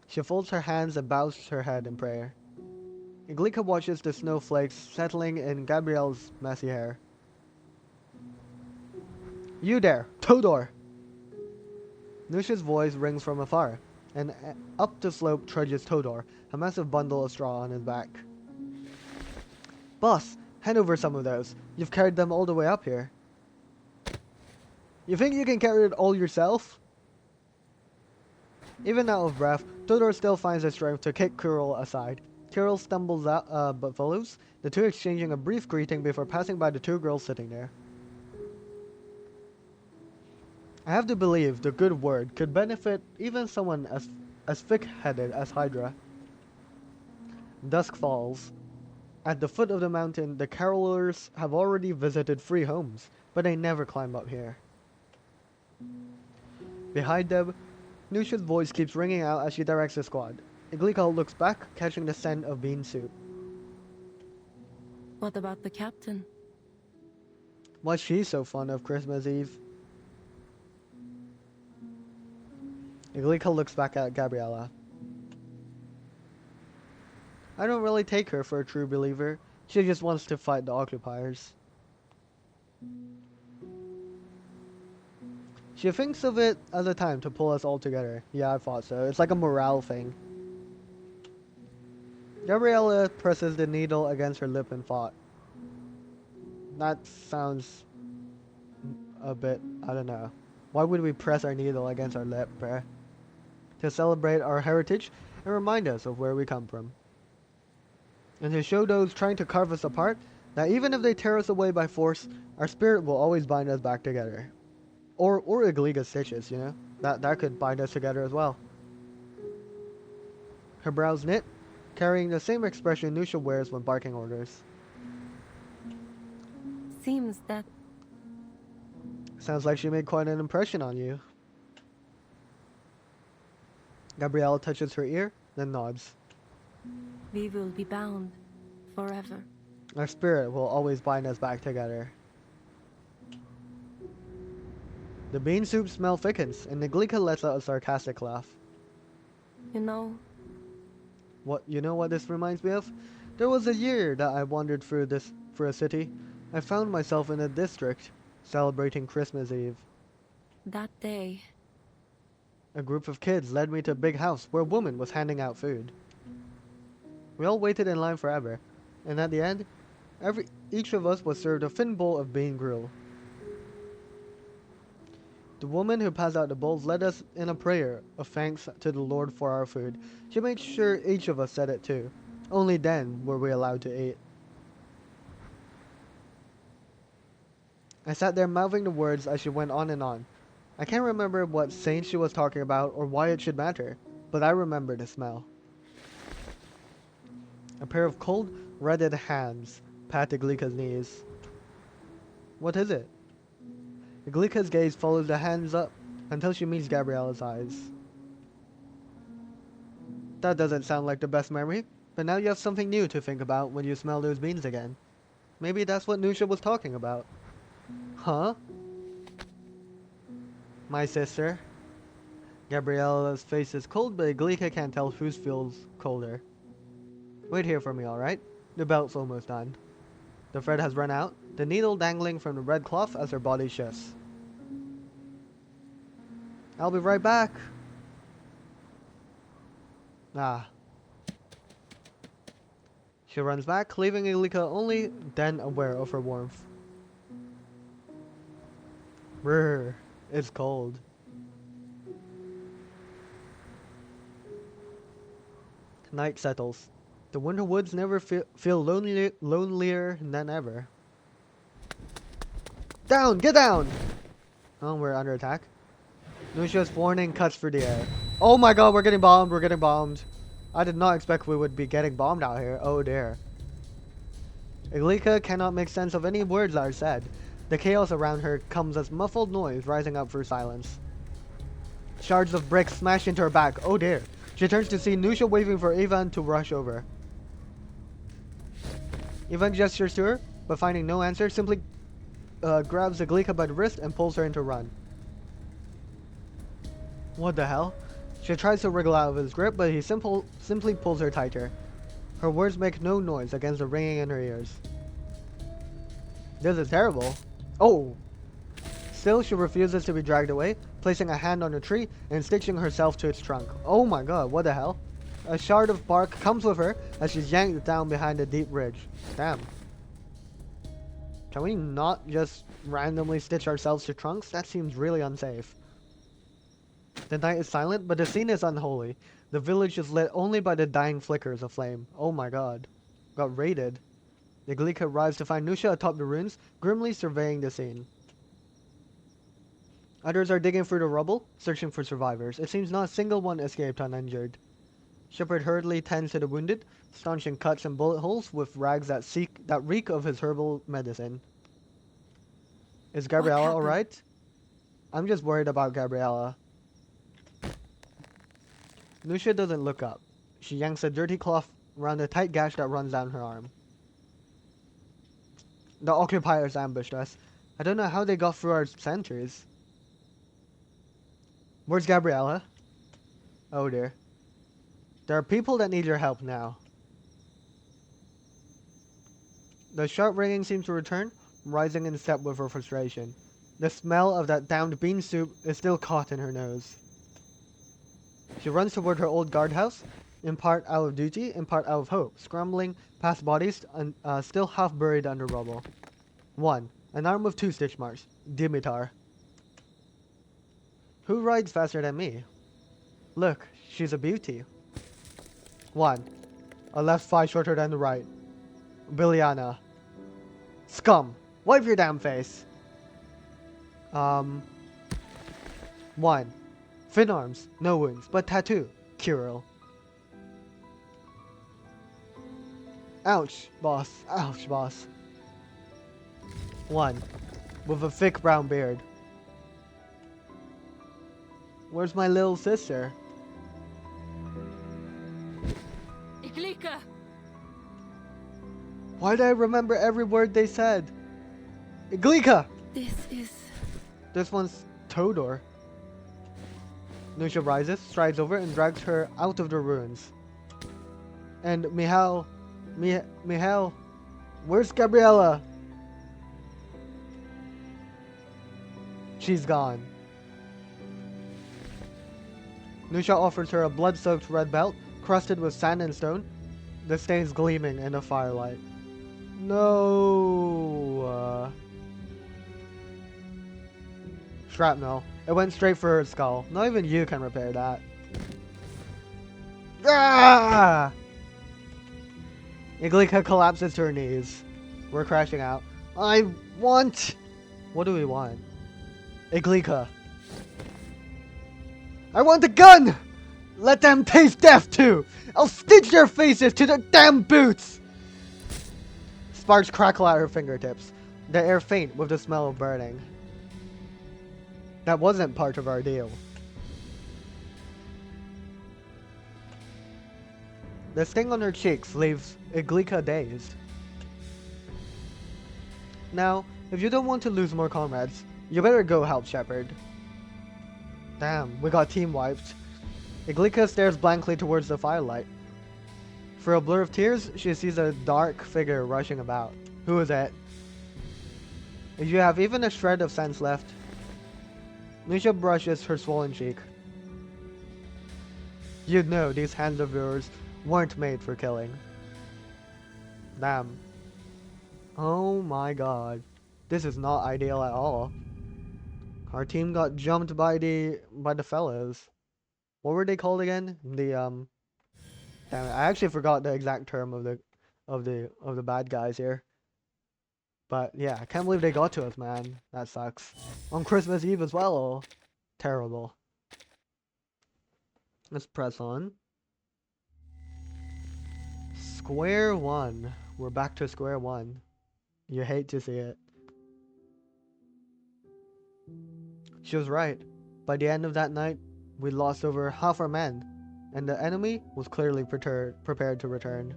She folds her hands and bows her head in prayer. Iglika watches the snowflakes settling in Gabrielle's messy hair. You there, Todor! Nusha's voice rings from afar, and up the slope trudges Todor, a massive bundle of straw on his back. Boss, hand over some of those. You've carried them all the way up here. You think you can carry it all yourself? Even out of breath, Todor still finds the strength to kick Kirill aside. Kirill stumbles out, but follows, the two exchanging a brief greeting before passing by the two girls sitting there. I have to believe the good word could benefit even someone as thick-headed as Hydra. Dusk falls. At the foot of the mountain, the carolers have already visited 3 homes, but they never climb up here. Behind them, Nusha's voice keeps ringing out as she directs the squad. Iglika looks back, catching the scent of bean soup. What about the captain? Why's she so fond of Christmas Eve? Iglika looks back at Gabriella. I don't really take her for a true believer. She just wants to fight the occupiers. She thinks of it as a time to pull us all together. Yeah, I thought so. It's like a morale thing. Gabriella presses the needle against her lip in thought. That sounds a bit, I don't know. Why would we press our needle against our lip, bruh? To celebrate our heritage and remind us of where we come from. And to show those trying to carve us apart that even if they tear us away by force, our spirit will always bind us back together. Or Igliga stitches, you know? That could bind us together as well. Her brows knit, carrying the same expression Nusha wears when barking orders. Seems that Sounds like she made quite an impression on you. Gabriella touches her ear, then nods. we will be bound forever. Our spirit will always bind us back together. The bean soup smell thickens, and Niglika lets out a sarcastic laugh. You know, You know what this reminds me of? There was a year that I wandered through a city. I found myself in a district, celebrating Christmas Eve. that day, A group of kids led me to a big house where a woman was handing out food. We all waited in line forever, and at the end, each of us was served a thin bowl of bean gruel. The woman who passed out the bowls led us in a prayer of thanks to the Lord for our food. She made sure each of us said it too. Only then were we allowed to eat. I sat there mouthing the words as she went on and on. I can't remember what saint she was talking about or why it should matter, but I remember the smell. A pair of cold, reddened hands pat Iglika's knees. What is it? Iglika's gaze follows the hands up until she meets Gabriella's eyes. That doesn't sound like the best memory, but now you have something new to think about when you smell those beans again. Maybe that's what Nusha was talking about. Huh? My sister. Gabriella's face is cold, but Iglika can't tell whose feels colder. Wait here for me, alright? The belt's almost done. The thread has run out, the needle dangling from the red cloth as her body shifts. I'll be right back. Ah. She runs back, leaving Iglika only then aware of her warmth. Brr, it's cold. Night settles. The winter woods never feel lonelier than ever. Down! Get down! Oh, we're under attack. Nusha's warning cuts through the air. Oh my god, we're getting bombed, we're getting bombed. I did not expect we would be getting bombed out here. Oh dear. Iglika cannot make sense of any words that are said. The chaos around her comes as muffled noise rising up through silence. Shards of bricks smash into her back. Oh dear. She turns to see Nusha waving for Ivan to rush over. Ivan gestures to her, but finding no answer, simply grabs Iglika by the wrist and pulls her into a run. What the hell? She tries to wriggle out of his grip, but he simply pulls her tighter. Her words make no noise against the ringing in her ears. This is terrible. Oh! Still, she refuses to be dragged away, placing a hand on a tree and stitching herself to its trunk. Oh my god, what the hell? A shard of bark comes with her as she's yanked down behind a deep ridge. Damn. Can we not just randomly stitch ourselves to trunks? That seems really unsafe. The night is silent, but the scene is unholy. The village is lit only by the dying flickers of flame. Oh my god. Got raided. Iglika arrives to find Nusha atop the ruins, grimly surveying the scene. Others are digging through the rubble, searching for survivors. It seems not a single one escaped uninjured. Shepard hurriedly tends to the wounded, staunching cuts and bullet holes with rags that reek of his herbal medicine. Is Gabriella alright? I'm just worried about Gabriella. Nusha doesn't look up. She yanks a dirty cloth around a tight gash that runs down her arm. The occupiers ambushed us. I don't know how they got through our sentries. Where's Gabriella? Oh dear. There are people that need your help now. The sharp ringing seems to return, rising in step with her frustration. The smell of that damned bean soup is still caught in her nose. She runs toward her old guardhouse, in part out of duty, in part out of hope, scrambling past bodies still half buried under rubble. 1. An arm with 2 stitch marks. Dimitar. Who rides faster than me? Look, she's a beauty. 1. A left thigh shorter than the right. Biliana. Scum! Wipe your damn face! 1. Thin arms, no wounds, but tattoo. Kirill. Ouch, boss. Ouch, boss. 1. With a thick brown beard. Where's my little sister? Iglika! Why do I remember every word they said? Iglika! This one's Todor. Nusha rises, strides over, and drags her out of the ruins. And Mihail, where's Gabriella? She's gone. Nusha offers her a blood-soaked red belt, crusted with sand and stone, the stains gleaming in the firelight. No. Shrapnel. It went straight for her skull. Not even you can repair that. Ah! Iglika collapses to her knees. We're crashing out. I want... What do we want? Iglika. I want a gun! Let them taste death too! I'll stitch their faces to their damn boots! Sparks crackle at her fingertips. The air faint with the smell of burning. That wasn't part of our deal. The sting on her cheeks leaves Iglika dazed. Now, if you don't want to lose more comrades, you better go help Shepard. Damn, we got team wiped. Iglika stares blankly towards the firelight. For a blur of tears, she sees a dark figure rushing about. Who is it? If you have even a shred of sense left. Nusha brushes her swollen cheek. You'd know these hands of yours weren't made for killing. Damn. Oh my god. This is not ideal at all. Our team got jumped by the fellas. What were they called again? Damn it, I actually forgot the exact term of the bad guys here. But yeah, I can't believe they got to us, man. That sucks. On Christmas Eve as well. Terrible. Let's press on. Square one. We're back to square one. You hate to see it. She was right. By the end of that night, we lost over half our men, and the enemy was clearly prepared to return.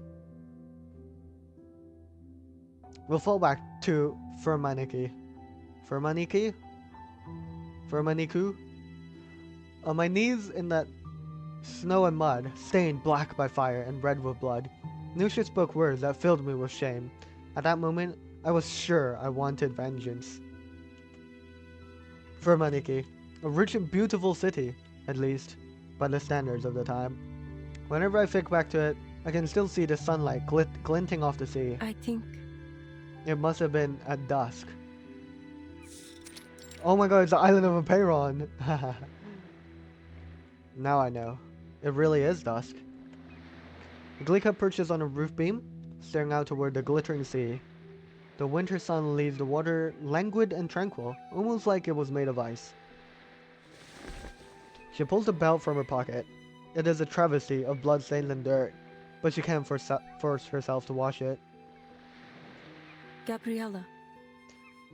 We'll fall back to Furmaniki. Furmaniki? Furmaniku? On my knees in that snow and mud, stained black by fire and red with blood, Nusha spoke words that filled me with shame. At that moment, I was sure I wanted vengeance. Furmaniki, a rich and beautiful city, at least, by the standards of the time. Whenever I think back to it, I can still see the sunlight glinting off the sea. I think... It must have been at dusk. Oh my god, it's the island of Apeiron! Now I know. It really is dusk. Iglika perches on a roof beam, staring out toward the glittering sea. The winter sun leaves the water languid and tranquil, almost like it was made of ice. She pulls the belt from her pocket. It is a travesty of bloodstains and dirt, but she can't force herself to wash it. Gabriella.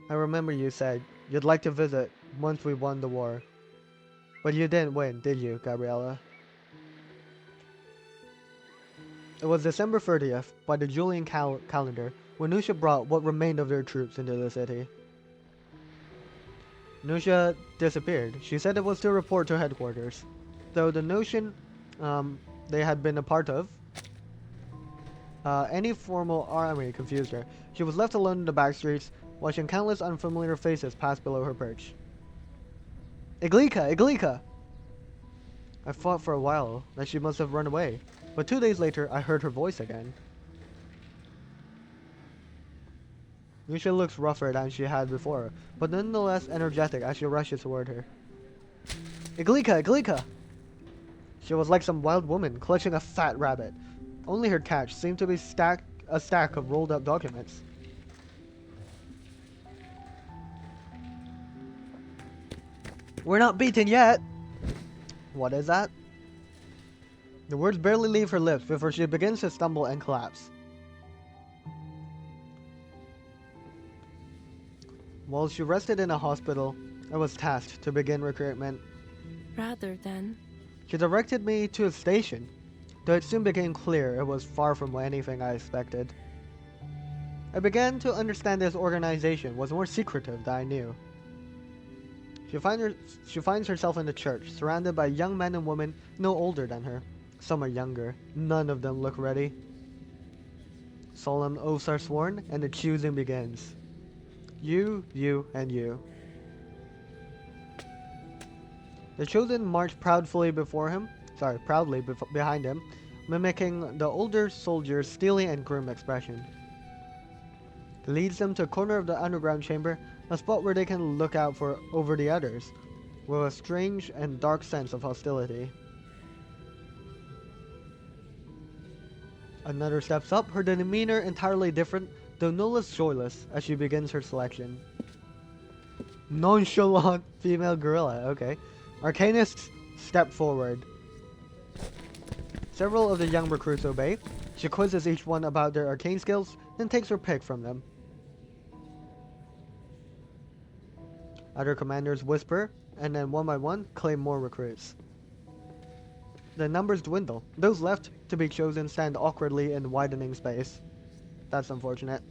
I remember you said you'd like to visit once we won the war. But you didn't win, did you, Gabriella? It was December 30th, by the Julian calendar, when Nusha brought what remained of their troops into the city. Nusha disappeared. She said it was to report to headquarters. Though the notion they had been a part of, any formal army confused her. She was left alone in the back streets, watching countless unfamiliar faces pass below her perch. Iglika! Iglika! I thought for a while that she must have run away, but 2 days later I heard her voice again. Lucia looks rougher than she had before, but nonetheless energetic as she rushes toward her. Iglika! Iglika! She was like some wild woman clutching a fat rabbit. Only her catch seemed to be a stack of rolled up documents. We're not beaten yet! What is that? The words barely leave her lips before she begins to stumble and collapse. While she rested in a hospital, I was tasked to begin recruitment. Rather than... She directed me to a station, though it soon became clear it was far from anything I expected. I began to understand this organization was more secretive than I knew. She finds herself in the church, surrounded by young men and women no older than her. Some are younger. None of them look ready. Solemn oaths are sworn, and the choosing begins. You, and you. The chosen march proudly behind him, mimicking the older soldier's steely and grim expression. He leads them to a corner of the underground chamber, a spot where they can look out over the others, with a strange and dark sense of hostility. Another steps up, her demeanor entirely different, though no less joyless, as she begins her selection. Nonchalant female gorilla, okay. Arcanists step forward. Several of the young recruits obey. She quizzes each one about their arcane skills, then takes her pick from them. Other commanders whisper, and then one by one claim more recruits. The numbers dwindle. Those left to be chosen stand awkwardly in widening space. That's unfortunate.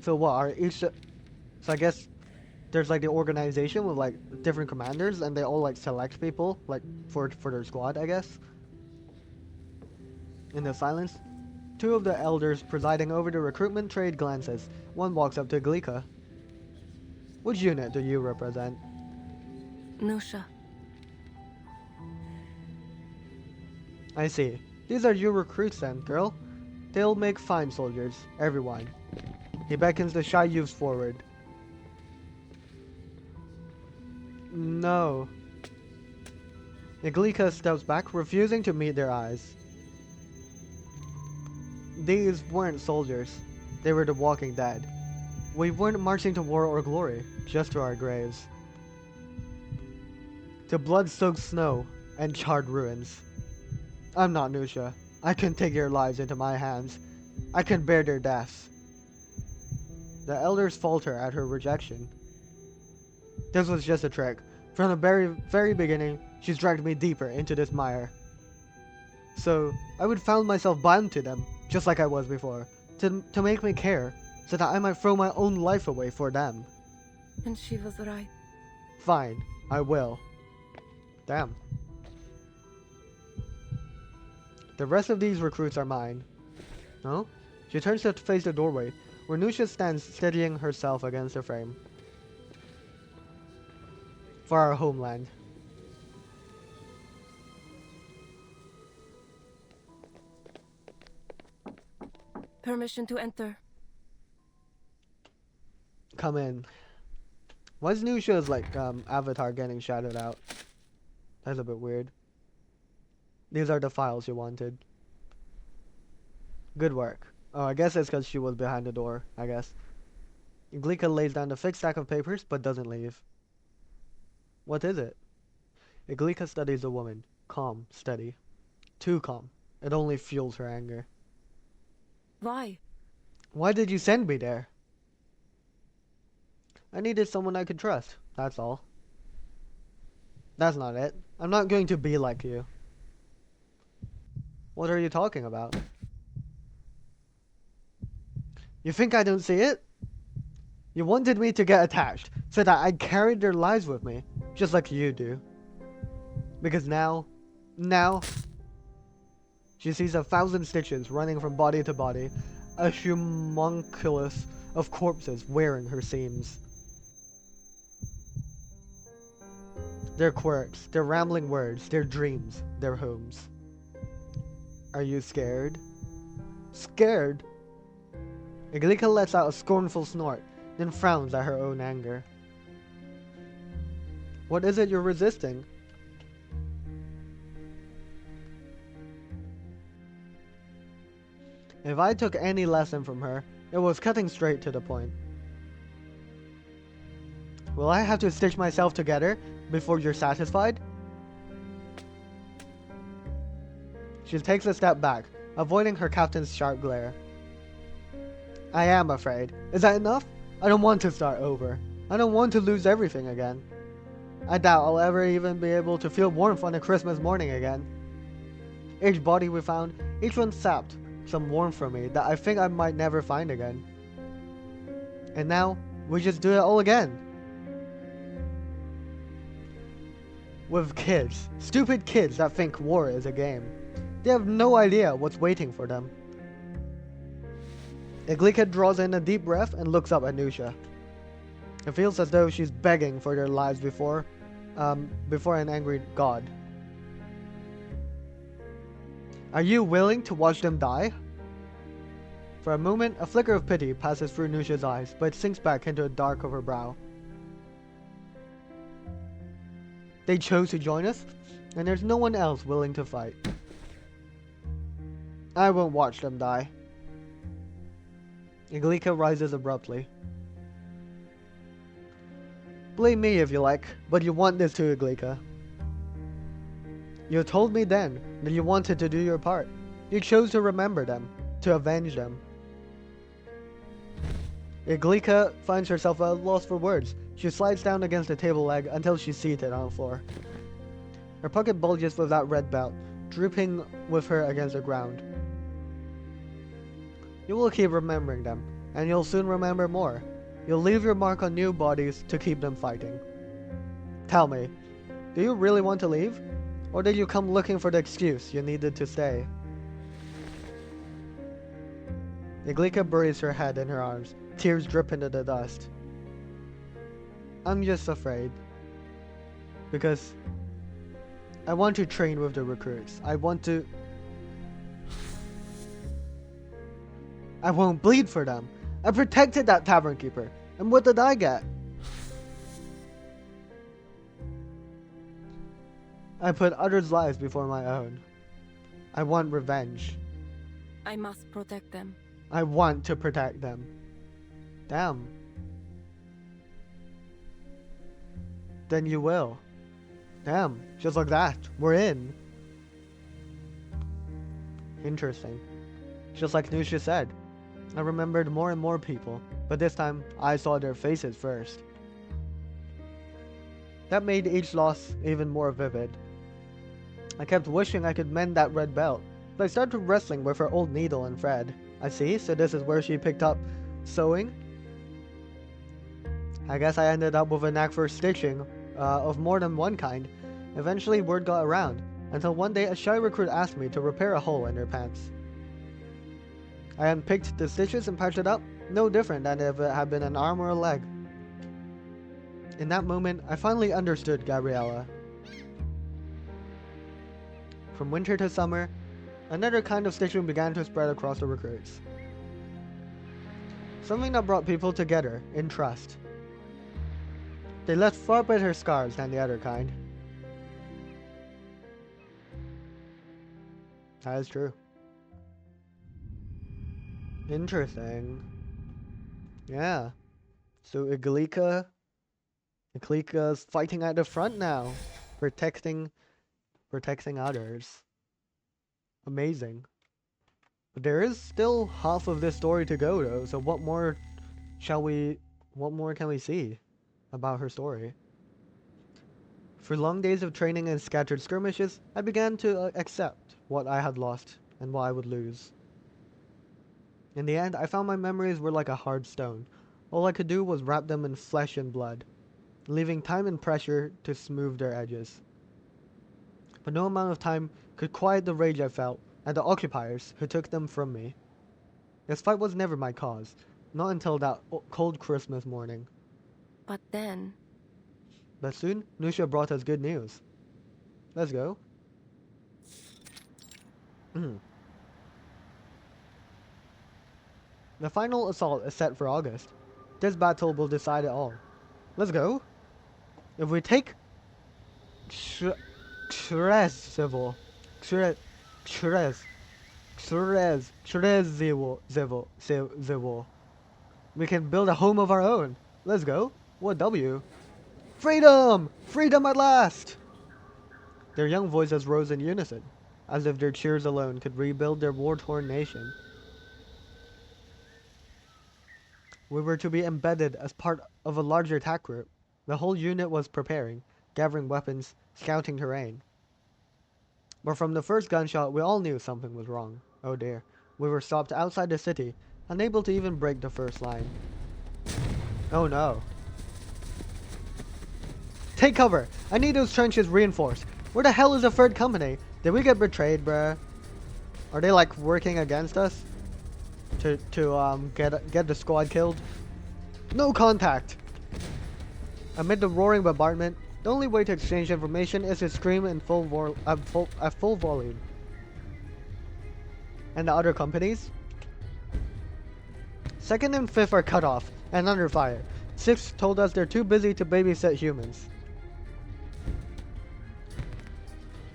So what are each... So I guess there's like the organization with like different commanders, and they all like select people like for their squad, I guess. In the silence, two of the elders presiding over the recruitment trade glances. One walks up to Glika. Which unit do you represent? Nusha. I see. These are your recruits then, girl. They'll make fine soldiers, everyone. He beckons the shy youths forward. No. Iglika steps back, refusing to meet their eyes. These weren't soldiers. They were the walking dead. We weren't marching to war or glory, just to our graves. To blood-soaked snow and charred ruins. I'm not Nusha. I can take your lives into my hands. I can bear their deaths. The elders falter at her rejection. This was just a trick. From the very beginning, she's dragged me deeper into this mire. So, I would found myself bound to them, just like I was before, to make me care, so that I might throw my own life away for them. And she was right. Fine, I will. Damn. The rest of these recruits are mine. No? She turns to face the doorway, where Nusha stands steadying herself against the frame. For our homeland. Permission to enter. Come in. Why is Nusha's like avatar getting shouted out? That's a bit weird. These are the files you wanted. Good work. Oh, I guess it's because she was behind the door, I guess. Iglika lays down the thick stack of papers, but doesn't leave. What is it? Iglika studies the woman. Calm, steady. Too calm. It only fuels her anger. Why? Why did you send me there? I needed someone I could trust, that's all. That's not it. I'm not going to be like you. What are you talking about? You think I don't see it? You wanted me to get attached, so that I carried their lives with me, just like you do. Because now, she sees 1,000 stitches running from body to body, a homunculus of corpses wearing her seams. Their quirks, their rambling words, their dreams, their homes. Are you scared? Scared? Iglika lets out a scornful snort, then frowns at her own anger. What is it you're resisting? If I took any lesson from her, it was cutting straight to the point. Will I have to stitch myself together before you're satisfied? She takes a step back, avoiding her captain's sharp glare. I am afraid. Is that enough? I don't want to start over. I don't want to lose everything again. I doubt I'll ever even be able to feel warmth on a Christmas morning again. Each body we found, each one sapped some warmth from me that I think I might never find again. And now, we just do it all again. With kids. Stupid kids that think war is a game. They have no idea what's waiting for them. Iglika draws in a deep breath and looks up at Nusha. It feels as though she's begging for their lives before an angry god. Are you willing to watch them die? For a moment, a flicker of pity passes through Nusha's eyes, but it sinks back into the dark of her brow. They chose to join us, and there's no one else willing to fight. I won't watch them die. Iglika rises abruptly. Blame me if you like, but you want this too, Iglika. You told me then that you wanted to do your part. You chose to remember them, to avenge them. Iglika finds herself at a loss for words. She slides down against the table leg until she's seated on the floor. Her pocket bulges with that red belt, drooping with her against the ground. You will keep remembering them, and you'll soon remember more. You'll leave your mark on new bodies to keep them fighting. Tell me, do you really want to leave? Or did you come looking for the excuse you needed to stay? Iglika buries her head in her arms, tears drip into the dust. I'm just afraid. Because I want to train with the recruits. I won't bleed for them. I protected that tavern keeper. And what did I get? I put others' lives before my own. I want revenge. I must protect them. I want to protect them. Damn. Then you will. Damn, just like that. We're in. Interesting. Just like Nusha said, I remembered more and more people, but this time I saw their faces first. That made each loss even more vivid. I kept wishing I could mend that red belt, but I started wrestling with her old needle and thread. I see, so this is where she picked up sewing. I guess I ended up with a knack for stitching, of more than one kind. Eventually word got around, until one day a shy recruit asked me to repair a hole in her pants. I unpicked the stitches and patched it up, no different than if it had been an arm or a leg. In that moment, I finally understood Gabriella. From winter to summer, another kind of stitching began to spread across the recruits. Something that brought people together in trust. They left far better scars than the other kind. That is true. Interesting. Yeah. So Iglika's fighting at the front now, protecting others. Amazing. But there is still half of this story to go though, so what more can we see about her story? For long days of training and scattered skirmishes, I began to accept what I had lost and what I would lose. In the end, I found my memories were like a hard stone. All I could do was wrap them in flesh and blood, leaving time and pressure to smooth their edges. But no amount of time could quiet the rage I felt at the occupiers who took them from me. This fight was never my cause, Not until that cold Christmas morning. But then, But soon, Nusha brought us good news. Let's go. The final assault is set for August. This battle will decide it all. Let's go. If we take Trezivo, Trezivo, we can build a home of our own. Let's go. What W? Freedom! Freedom at last! Their young voices rose in unison, as if their cheers alone could rebuild their war-torn nation. We were to be embedded as part of a larger attack group. The whole unit was preparing, gathering weapons, scouting terrain. But from the first gunshot, we all knew something was wrong. Oh dear. We were stopped outside the city, unable to even break the first line. Oh no. Take cover! I need those trenches reinforced. Where the hell is the third company? Did we get betrayed, bruh? Are they like working against us? To get the squad killed? No contact! Amid the roaring bombardment, the only way to exchange information is to scream in full volume. And the other companies? 2nd and 5th are cut off and under fire. 6th told us they're too busy to babysit humans.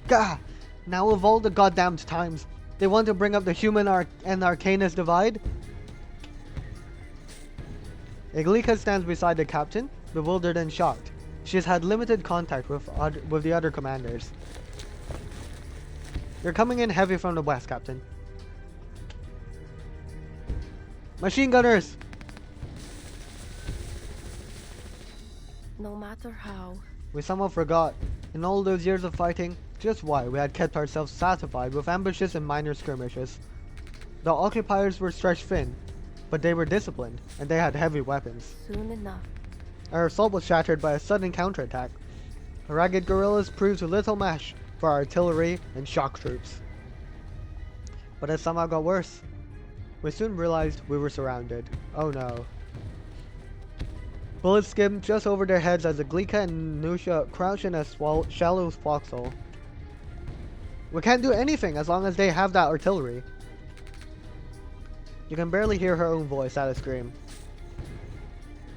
Gah! Now of all the goddamned times, they want to bring up the human and Arcanist divide? Iglika stands beside the captain, bewildered and shocked. She has had limited contact with the other commanders. You're coming in heavy from the west, Captain. Machine gunners! no matter how, We somehow forgot, in all those years of fighting, just why we had kept ourselves satisfied with ambushes and minor skirmishes. The occupiers were stretched thin, but they were disciplined, and they had heavy weapons. soon enough. Our assault was shattered by a sudden counterattack. The ragged guerrillas proved too little match for our artillery and shock troops. But it somehow got worse. We soon realized we were surrounded. Oh no. Bullets skimmed just over their heads as Iglika and Nusha crouched in a shallow foxhole. We can't do anything as long as they have that artillery. You can barely hear her own voice at a scream.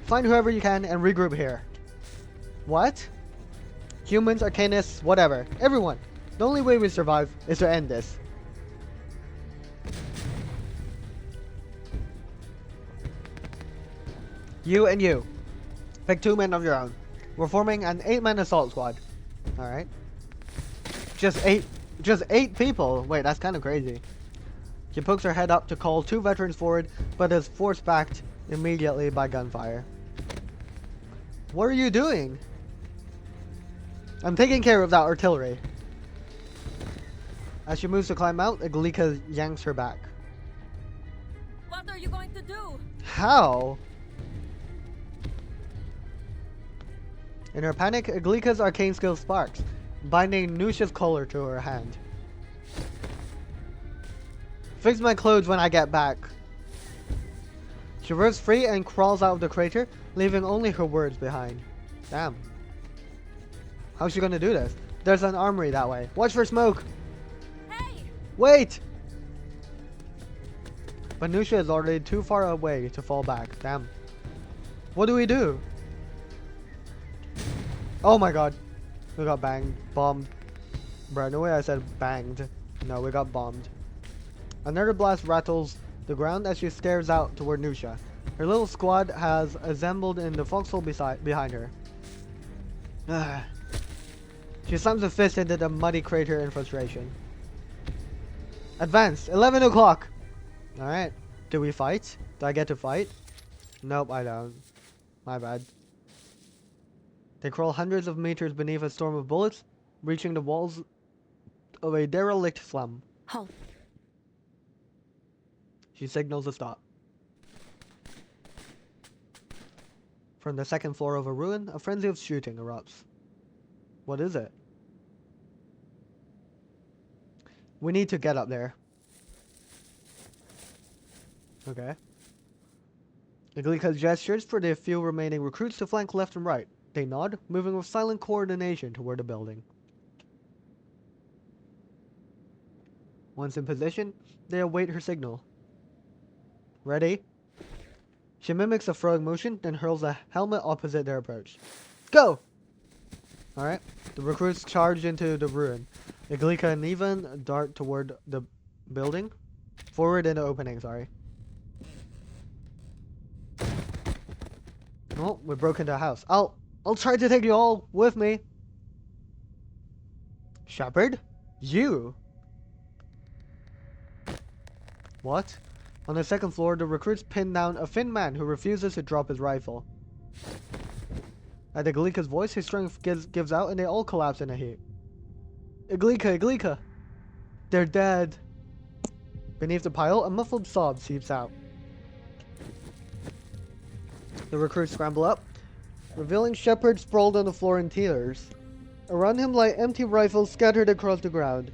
Find whoever you can and regroup here. What? Humans, Arcanists, whatever. Everyone. The only way we survive is to end this. You and you. Pick 2 men of your own. We're forming an 8-man assault squad. Alright. Just 8 people? Wait, that's kind of crazy. She pokes her head up to call 2 veterans forward, but is forced back immediately by gunfire. What are you doing? I'm taking care of that artillery. As she moves to climb out, Iglika yanks her back. What are you going to do? How? In her panic, Iglika's arcane skill sparks, binding Nusha's collar to her hand. Fix my clothes when I get back. She rips free and crawls out of the crater, leaving only her words behind. Damn. How's she gonna do this? There's an armory that way. Watch for smoke! Hey! Wait! But Nusha is already too far away to fall back. Damn. What do we do? Oh my god. We got banged. Bombed. Bruh, no way I said banged. No, we got bombed. Another blast rattles the ground as she stares out toward Nusha. Her little squad has assembled in the foxhole behind her. She slams a fist into the muddy crater in frustration. Advance! 11 o'clock! Alright. Do we fight? Do I get to fight? Nope, I don't. My bad. They crawl hundreds of meters beneath a storm of bullets, reaching the walls of a derelict slum. Halt. She signals a stop. From the 2nd floor of a ruin, a frenzy of shooting erupts. What is it? We need to get up there. Okay. Iglika gestures for the few remaining recruits to flank left and right. They nod, moving with silent coordination toward the building. Once in position, they await her signal. Ready? She mimics a throwing motion, then hurls a helmet opposite their approach. Go! Alright, the recruits charge into the ruin. Iglika and Ivan dart toward the building. Forward in the opening, sorry. Oh, we broke into a house. I'll try to take you all with me. Shepard? You? What? On the second floor, the recruits pin down a thin man who refuses to drop his rifle. At Iglika's voice, his strength gives out and they all collapse in a heap. Iglika, Iglika! They're dead. Beneath the pile, a muffled sob seeps out. The recruits scramble up, revealing Shepard sprawled on the floor in tears. Around him lie empty rifles scattered across the ground.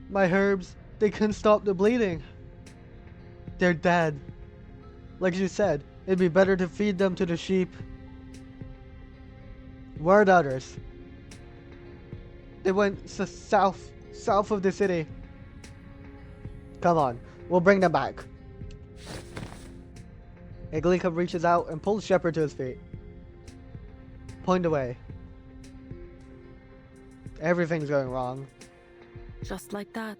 My herbs, they couldn't stop the bleeding. They're dead. Like you said, it'd be better to feed them to the sheep. Where are the others? They went south of the city. Come on, we'll bring them back. Iglika reaches out and pulls Shepard to his feet. Point away. Everything's going wrong. Just like that.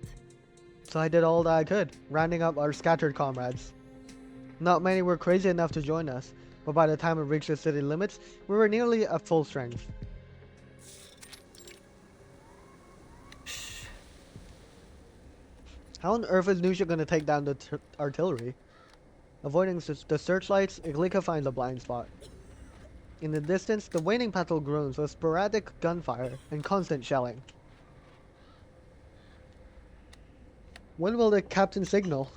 So I did all that I could, rounding up our scattered comrades. Not many were crazy enough to join us, but by the time we reached the city limits, we were nearly at full strength. How on earth is Nusha gonna take down the artillery? Avoiding the searchlights, Iglika finds a blind spot. In the distance, the waning battle groans with sporadic gunfire and constant shelling. When will the captain signal?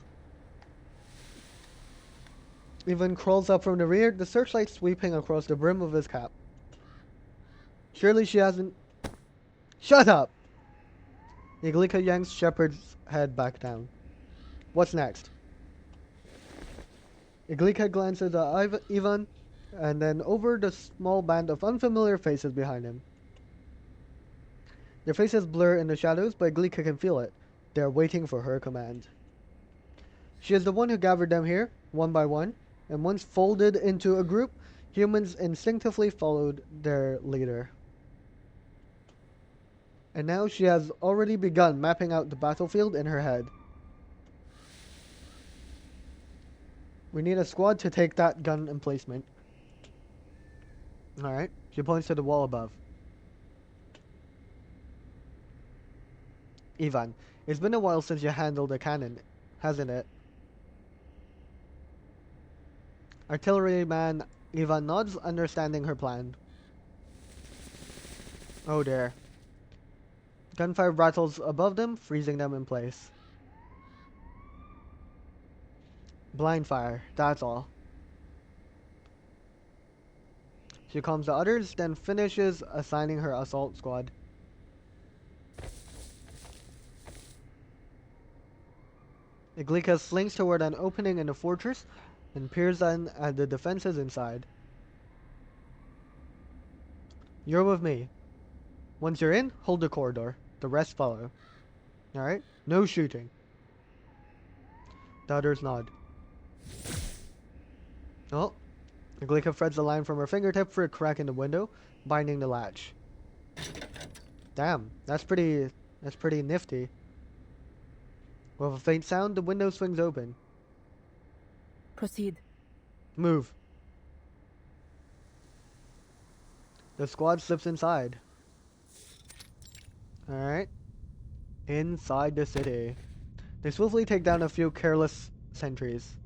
Ivan crawls up from the rear, the searchlight sweeping across the brim of his cap. Surely she hasn't... Shut up! Iglika yanks Shepard's head back down. What's next? Iglika glances at Ivan, and then over the small band of unfamiliar faces behind him. Their faces blur in the shadows, but Iglika can feel it. They are waiting for her command. She is the one who gathered them here, one by one, and once folded into a group, humans instinctively followed their leader. And now she has already begun mapping out the battlefield in her head. We need a squad to take that gun emplacement. Alright, she points to the wall above. Ivan, it's been a while since you handled a cannon, hasn't it? Artilleryman Ivan nods, understanding her plan. Oh dear. Gunfire rattles above them, freezing them in place. Blind fire, that's all. She calms the others, then finishes assigning her assault squad. Iglika slinks toward an opening in the fortress and peers in at the defenses inside. You're with me. Once you're in, hold the corridor. The rest follow. Alright? No shooting. The others nod. Oh. Iglika threads the line from her fingertip for a crack in the window, binding the latch. Damn, that's pretty nifty. With a faint sound, the window swings open. Proceed. Move. The squad slips inside. Alright. Inside the city. They swiftly take down a few careless sentries.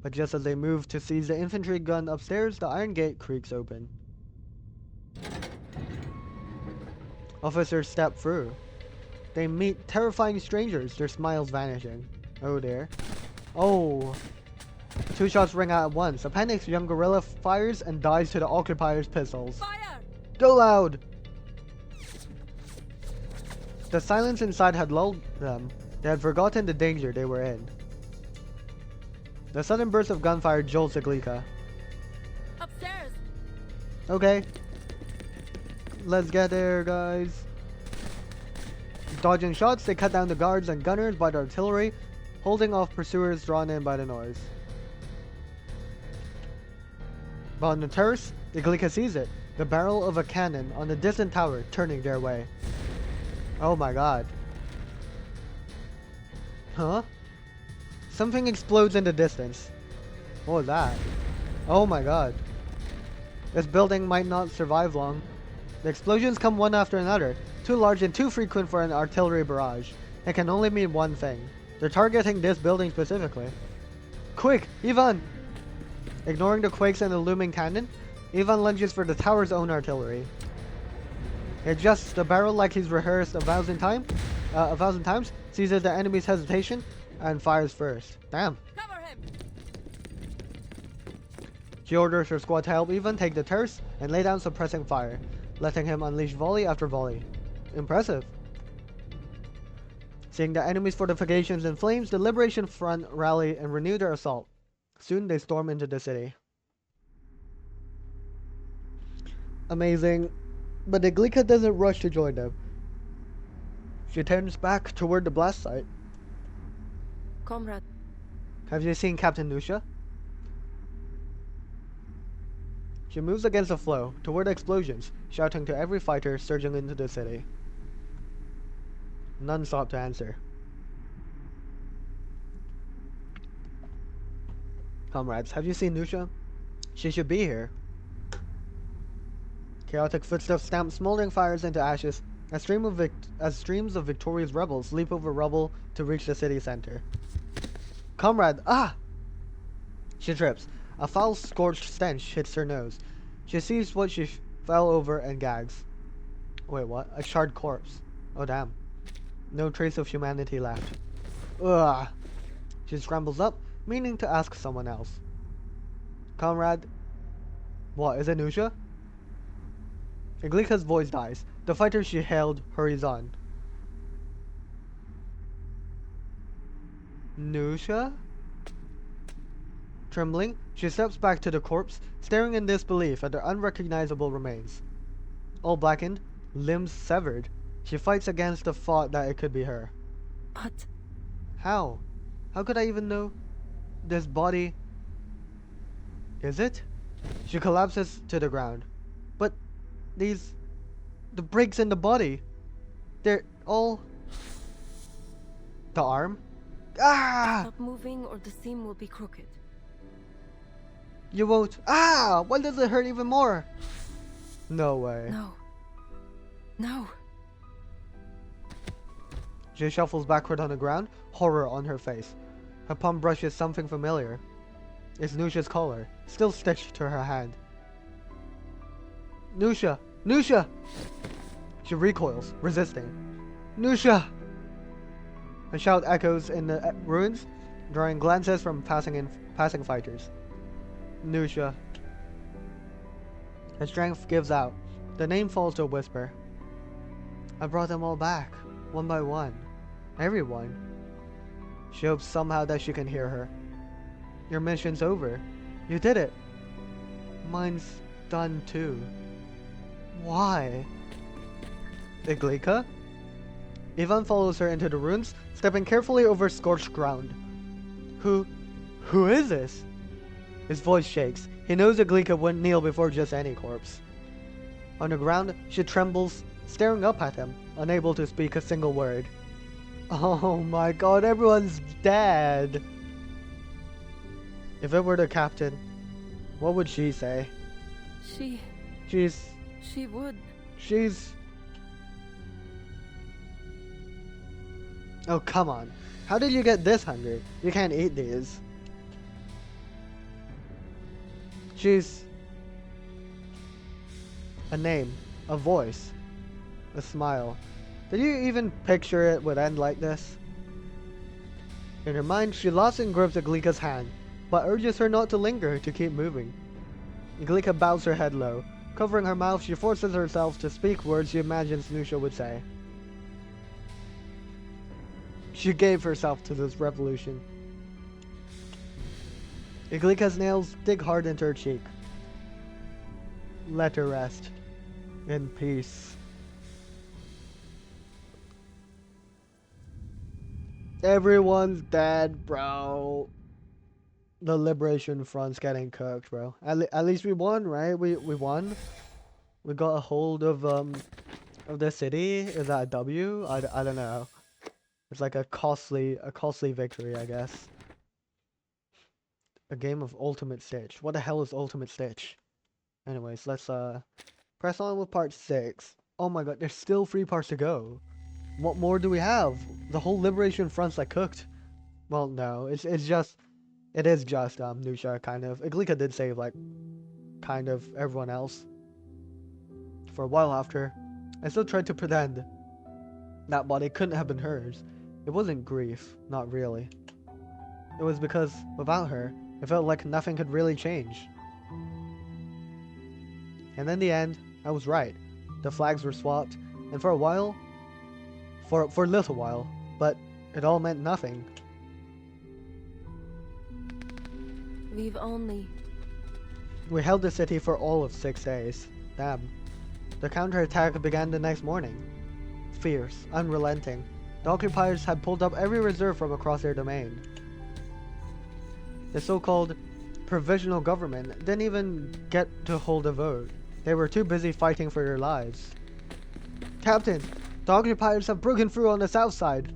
But just as they move to seize the infantry gun upstairs, the iron gate creaks open. Officers step through. They meet terrifying strangers, their smiles vanishing. Oh dear. Oh. Two shots ring out at once. A panicked young gorilla fires and dives to the occupier's pistols. Fire! Go loud! The silence inside had lulled them. They had forgotten the danger they were in. The sudden burst of gunfire jolts Iglika. Upstairs! Okay. Let's get there, guys. Dodging shots, they cut down the guards and gunners by the artillery, holding off pursuers drawn in by the noise. But on the terrace, Iglika sees it. The barrel of a cannon on a distant tower turning their way. Oh my god. Huh? Something explodes in the distance. What was that? Oh my god. This building might not survive long. The explosions come one after another, too large and too frequent for an artillery barrage. It can only mean one thing. They're targeting this building specifically. Quick, Ivan! Ignoring the quakes and the looming cannon, Ivan lunges for the tower's own artillery. He adjusts the barrel like he's rehearsed a thousand times, seizes the enemy's hesitation, and fires first. Damn. Cover him! She orders her squad to help Ivan take the terrace and lay down suppressing fire, letting him unleash volley after volley. Impressive. Seeing the enemy's fortifications in flames, the Liberation Front rally and renew their assault. Soon they storm into the city. Amazing. But Iglika doesn't rush to join them. She turns back toward the blast site. Comrade, Have you seen Captain Nusha? She moves against the flow, toward explosions, shouting to every fighter surging into the city. None stop to answer. Comrades, have you seen Nusha? She should be here. Chaotic footsteps stamp smoldering fires into ashes as streams of victorious rebels leap over rubble to reach the city center. Comrade, ah! She trips. A foul scorched stench hits her nose. She sees what she fell over and gags. Wait, what? A charred corpse. Oh damn. No trace of humanity left. Ugh. She scrambles up, meaning to ask someone else. Comrade? What, is it Nusha? Iglika's voice dies. The fighter she hailed hurries on. Nusha? Trembling, she steps back to the corpse, staring in disbelief at the unrecognizable remains. All blackened, limbs severed, she fights against the thought that it could be her. but How? How could I even know? This body... Is it? She collapses to the ground. But these... the breaks in the body... They're all... The arm? Ah! stop moving or the seam will be crooked. You won't... Ah! Why does it hurt even more? No way. No. No. She shuffles backward on the ground, horror on her face. Her palm brushes something familiar. It's Nusha's collar, still stitched to her hand. Nusha! Nusha! She recoils, resisting. Nusha! A shout echoes in the ruins, drawing glances from passing fighters. Nusha. Her strength gives out. The name falls to a whisper. I brought them all back, one by one. Everyone. She hopes somehow that she can hear her. Your mission's over. You did it. Mine's done too. Why? Iglika? Ivan follows her into the ruins, stepping carefully over scorched ground. Who is this? His voice shakes. He knows Iglika wouldn't kneel before just any corpse. On the ground, she trembles, staring up at him, unable to speak a single word. Oh my god, everyone's dead! If it were the captain, what would she say? She would. Oh, come on. How did you get this hungry? You can't eat these. She's... a name. A voice. A smile. Did you even picture it would end like this? In her mind, she laughs and grips Iglika's hand, but urges her not to linger to keep moving. Iglika bows her head low. Covering her mouth, she forces herself to speak words she imagines Nusha would say. She gave herself to this revolution. Iglika's nails dig hard into her cheek. Let her rest in peace. Everyone's dead, bro. The Liberation Front's getting cooked, bro. At least we won, right? We won. We got a hold of the city. Is that a W? I don't know. It's like a costly victory, I guess. A game of Ultimate Stitch. What the hell is Ultimate Stitch? Anyways, let's press on with part 6. Oh my god, there's still 3 parts to go. What more do we have? The whole Liberation Front's like cooked. Well, no, it is just Nusha, kind of. Iglika did save like kind of everyone else for a while after. I still tried to pretend that body couldn't have been hers. It wasn't grief, not really. It was because without her, it felt like nothing could really change. And in the end, I was right. The flags were swapped, and for a while, for a little while, but it all meant nothing. We held the city for all of 6 days. Damn. The counterattack began the next morning. Fierce, unrelenting. The occupiers had pulled up every reserve from across their domain. The so-called provisional government didn't even get to hold a vote. They were too busy fighting for their lives. Captain, the occupiers have broken through on the south side.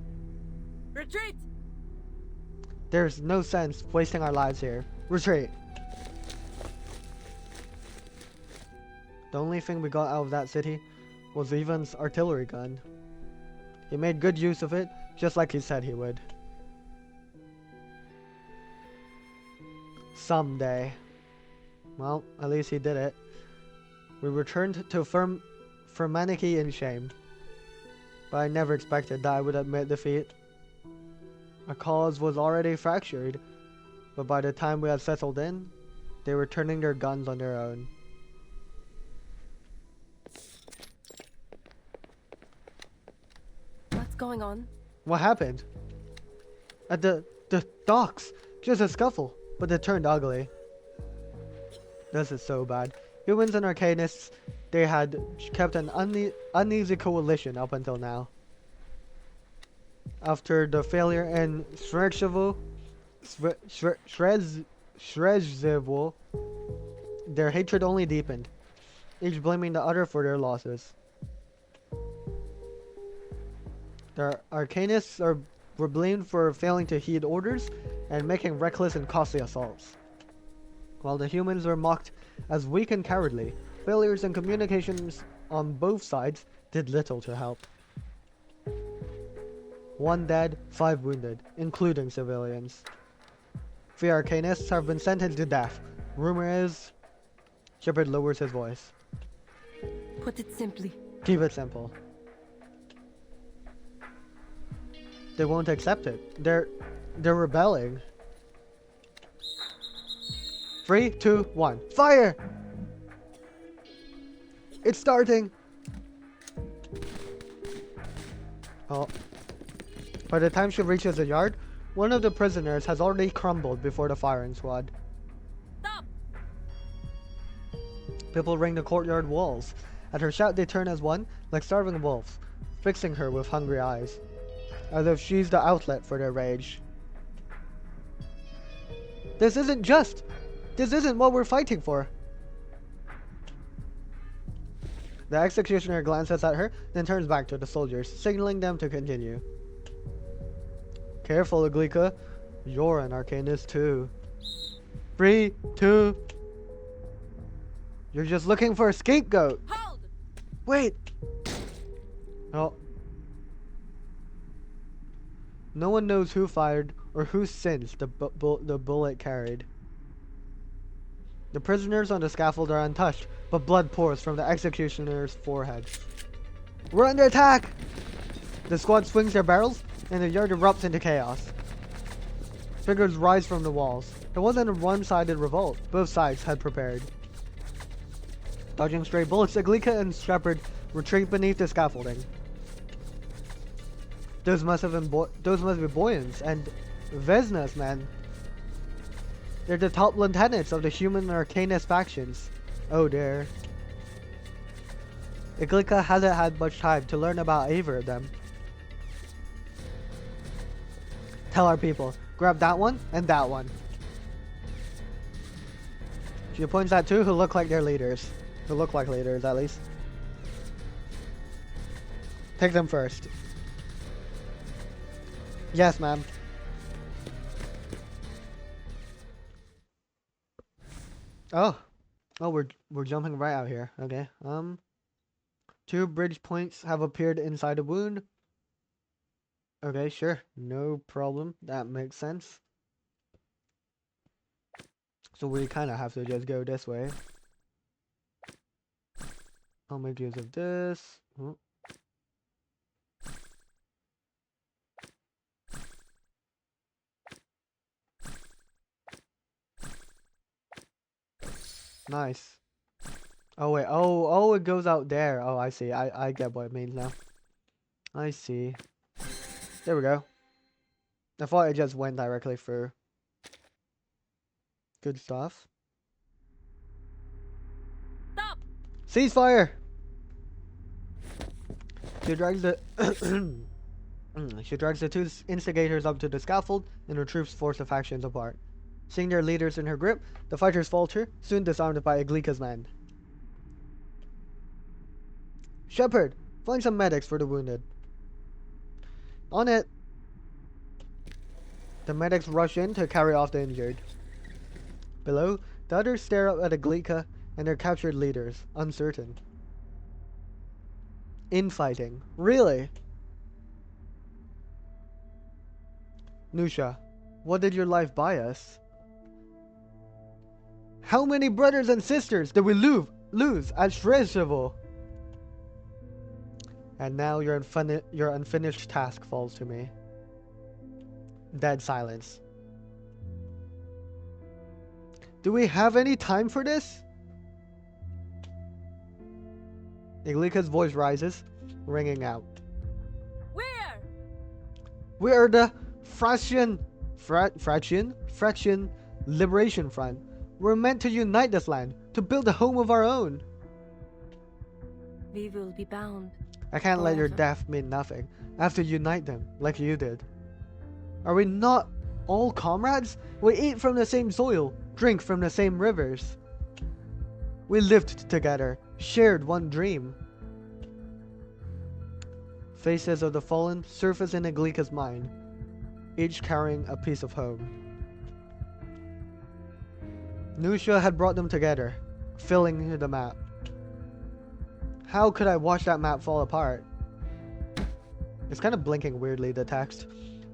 Retreat! There's no sense wasting our lives here. Retreat. The only thing we got out of that city was Ivan's artillery gun. He made good use of it, just like he said he would. Someday. Well, at least he did it. We returned to Firmaniki in shame. But I never expected that I would admit defeat. Our cause was already fractured, but by the time we had settled in, they were turning their guns on their own. What's going on? What happened? At the docks, just a scuffle, but it turned ugly. This is so bad. Humans and Arcanists, they had kept an uneasy coalition up until now. After the failure in Shrezhevo, their hatred only deepened, each blaming the other for their losses. The Arcanists were blamed for failing to heed orders and making reckless and costly assaults, while the humans were mocked as weak and cowardly. Failures in communications on both sides did little to help. 1 dead, 5 wounded, including civilians. 3 Arcanists have been sentenced to death. Rumor is... Shepard lowers his voice. Put it simply. Keep it simple. They won't accept it. They're rebelling. 3, 2, 1. Fire! It's starting! Oh. By the time she reaches the yard, one of the prisoners has already crumbled before the firing squad. Stop! People ring the courtyard walls. At her shout, they turn as one, like starving wolves, fixing her with hungry eyes, as if she's the outlet for their rage. This isn't just! This isn't what we're fighting for! The executioner glances at her, then turns back to the soldiers, signaling them to continue. Careful, Iglika. You're an Arcanist too. 3, 2... You're just looking for a scapegoat! Hold! Wait! Oh. No one knows who fired or whose sins the bullet carried. The prisoners on the scaffold are untouched, but blood pours from the executioner's forehead. We're under attack! The squad swings their barrels, and the yard erupts into chaos. Figures rise from the walls. It wasn't a one-sided revolt. Both sides had prepared. Dodging stray bullets, Iglika and Shepard retreat beneath the scaffolding. Those must be Boyans and Vesnas, man. They're the top lieutenants of the human and Arcanist factions. Oh dear. Iglika hasn't had much time to learn about either of them. Tell our people, grab that one and that one. She points at two who look like their leaders. Who look like leaders, at least. Take them first. Yes, ma'am. Oh. Oh, we're jumping right out here. Okay. Two bridge points have appeared inside a wound. Okay, sure. No problem. That makes sense. So we kind of have to just go this way. I'll make use of this. Oh. Nice. Oh wait, oh, it goes out there. Oh, I see. I get what it means now. I see. There we go. I thought it just went directly through. Good stuff. Stop! Ceasefire! She drags the she drags the two instigators up to the scaffold, and her troops force the factions apart. Seeing their leaders in her grip, the fighters falter, soon disarmed by Iglika's men. Shepard, find some medics for the wounded. On it! The medics rush in to carry off the injured. Below, the others stare up at Iglika and their captured leaders, uncertain. Infighting. Really? Nusha, what did your life buy us? How many brothers and sisters did we lose at Shrezhevo? And now your unfinished task falls to me. Dead silence. Do we have any time for this? Iglika's voice rises, ringing out. Where? We are the Fraction Liberation Front. We're meant to unite this land, to build a home of our own. We will be bound. I can't let your forever. death mean nothing. I have to unite them, like you did. Are we not all comrades? We eat from the same soil, drink from the same rivers. We lived together, shared one dream. Faces of the fallen surface in Iglika's mind, each carrying a piece of home. Nusha had brought them together, filling the map. How could I watch that map fall apart? It's kind of blinking weirdly, the text.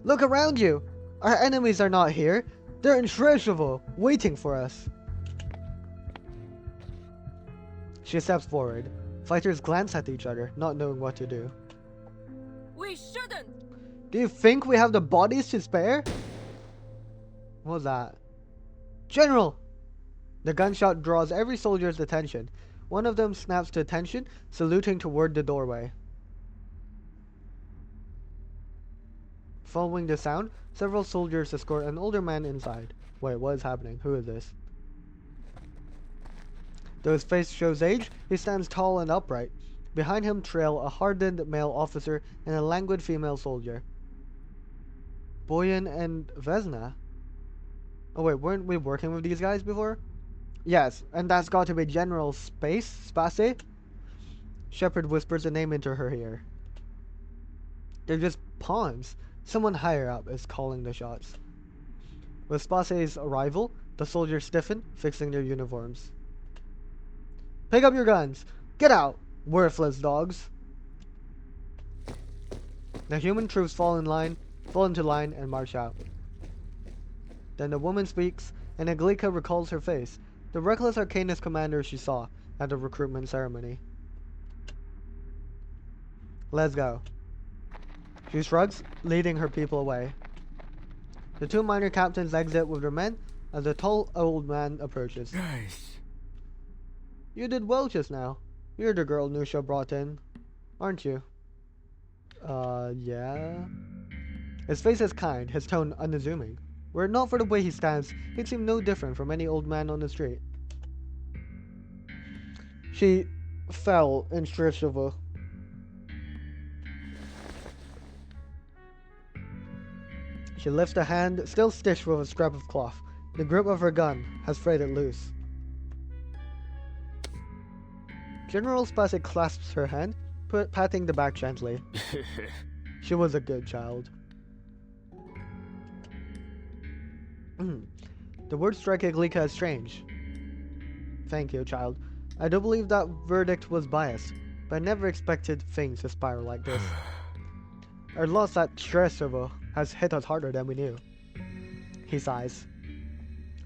Look around you! Our enemies are not here. They're in Shrezhevo, waiting for us. She steps forward. Fighters glance at each other, not knowing what to do. We shouldn't! Do you think we have the bodies to spare? What was that? General! The gunshot draws every soldier's attention. One of them snaps to attention, saluting toward the doorway. Following the sound, several soldiers escort an older man inside. Wait, what is happening? Who is this? Though his face shows age, he stands tall and upright. Behind him trail a hardened male officer and a languid female soldier. Boyan and Vesna? Oh wait, weren't we working with these guys before? Yes, and that's got to be General Space? Shepard whispers a name into her ear. They're just pawns. Someone higher up is calling the shots. With Space's arrival, the soldiers stiffen, fixing their uniforms. Pick up your guns! Get out, worthless dogs! The human troops fall into line and march out. Then the woman speaks, and Iglika recalls her face, the reckless Arcanist commander she saw at the recruitment ceremony. Let's go. She shrugs, leading her people away. The two minor captains exit with their men as the tall old man approaches. Guys. You did well just now. You're the girl Nusha brought in, aren't you? Yeah. His face is kind, his tone unassuming. Were it not for the way he stands, he'd seem no different from any old man on the street. She fell in stretched over. She lifts a hand, still stitched with a scrap of cloth. The grip of her gun has frayed it loose. General Spasek clasps her hand, patting the back gently. She was a good child. The words strike Iglika as strange. Thank you, child. I do believe that verdict was biased, but I never expected things to spiral like this. Our loss at Stresovo has hit us harder than we knew. He sighs.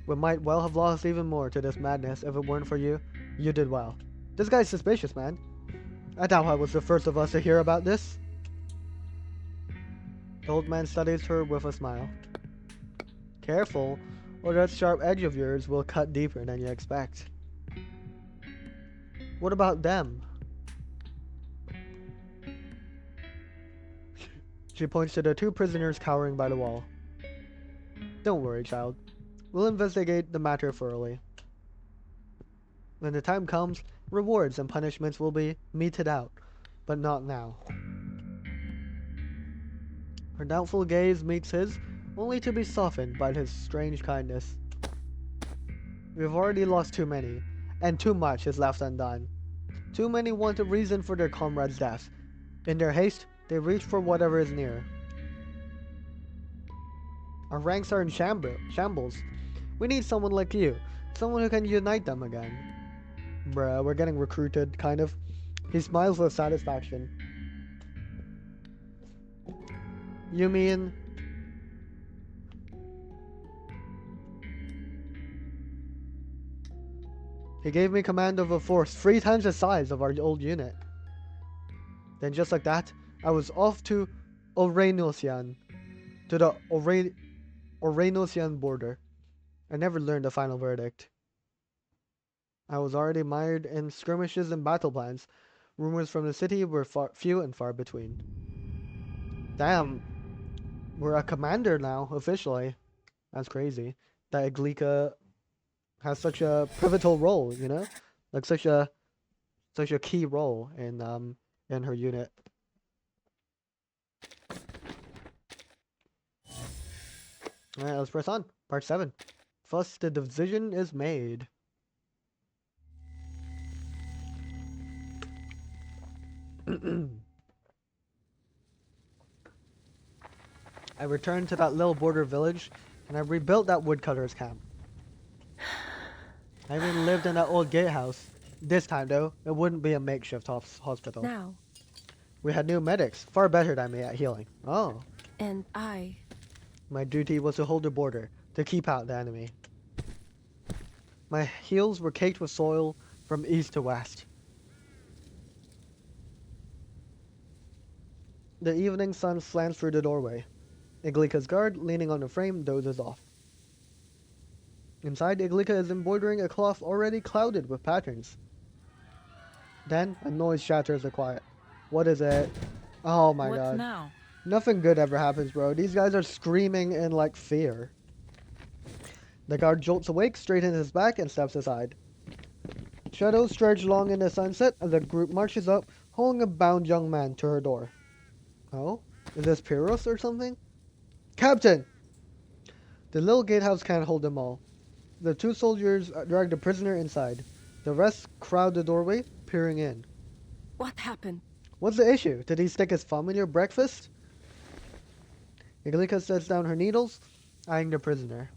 We might well have lost even more to this madness if it weren't for you. You did well. This guy's suspicious, man. I doubt I was the first of us to hear about this. The old man studies her with a smile. Careful, or that sharp edge of yours will cut deeper than you expect. What about them? She points to the two prisoners cowering by the wall. Don't worry, child. We'll investigate the matter thoroughly. When the time comes, rewards and punishments will be meted out, but not now. Her doubtful gaze meets his, only to be softened by his strange kindness. We've already lost too many, and too much is left undone. Too many want a reason for their comrades' deaths. In their haste, they reach for whatever is near. Our ranks are in shambles. We need someone like you, someone who can unite them again. Bruh, we're getting recruited, kind of. He smiles with satisfaction. You mean... He gave me command of a force 3 times the size of our old unit. Then just like that, I was off to Orenosian, to the Orenosian border. I never learned the final verdict. I was already mired in skirmishes and battle plans. Rumors from the city were few and far between. Damn, we're a commander now, officially. That's crazy. That Iglika has such a pivotal role, you know? Like such a key role in her unit. Alright, let's press on. Part 7. Thus the decision is made. I returned to that little border village, and I rebuilt that woodcutter's camp. I even lived in that old gatehouse. This time, though, it wouldn't be a makeshift hospital. Now. We had new medics, far better than me at healing. Oh. And I. My duty was to hold the border, to keep out the enemy. My heels were caked with soil from east to west. The evening sun slants through the doorway. Iglika's guard, leaning on the frame, dozes off. Inside, Iglika is embroidering a cloth already clouded with patterns. Then, a noise shatters the quiet. What is it? Oh my god. What now? Nothing good ever happens, bro. These guys are screaming in, like, fear. The guard jolts awake, straightens his back, and steps aside. Shadows stretch long in the sunset as the group marches up, holding a bound young man to her door. Oh? Is this Pyros or something? Captain! The little gatehouse can't hold them all. The 2 soldiers drag the prisoner inside. The rest crowd the doorway, peering in. What happened? What's the issue? Did he stick his thumb in your breakfast? Iglika sets down her needles, eyeing the prisoner.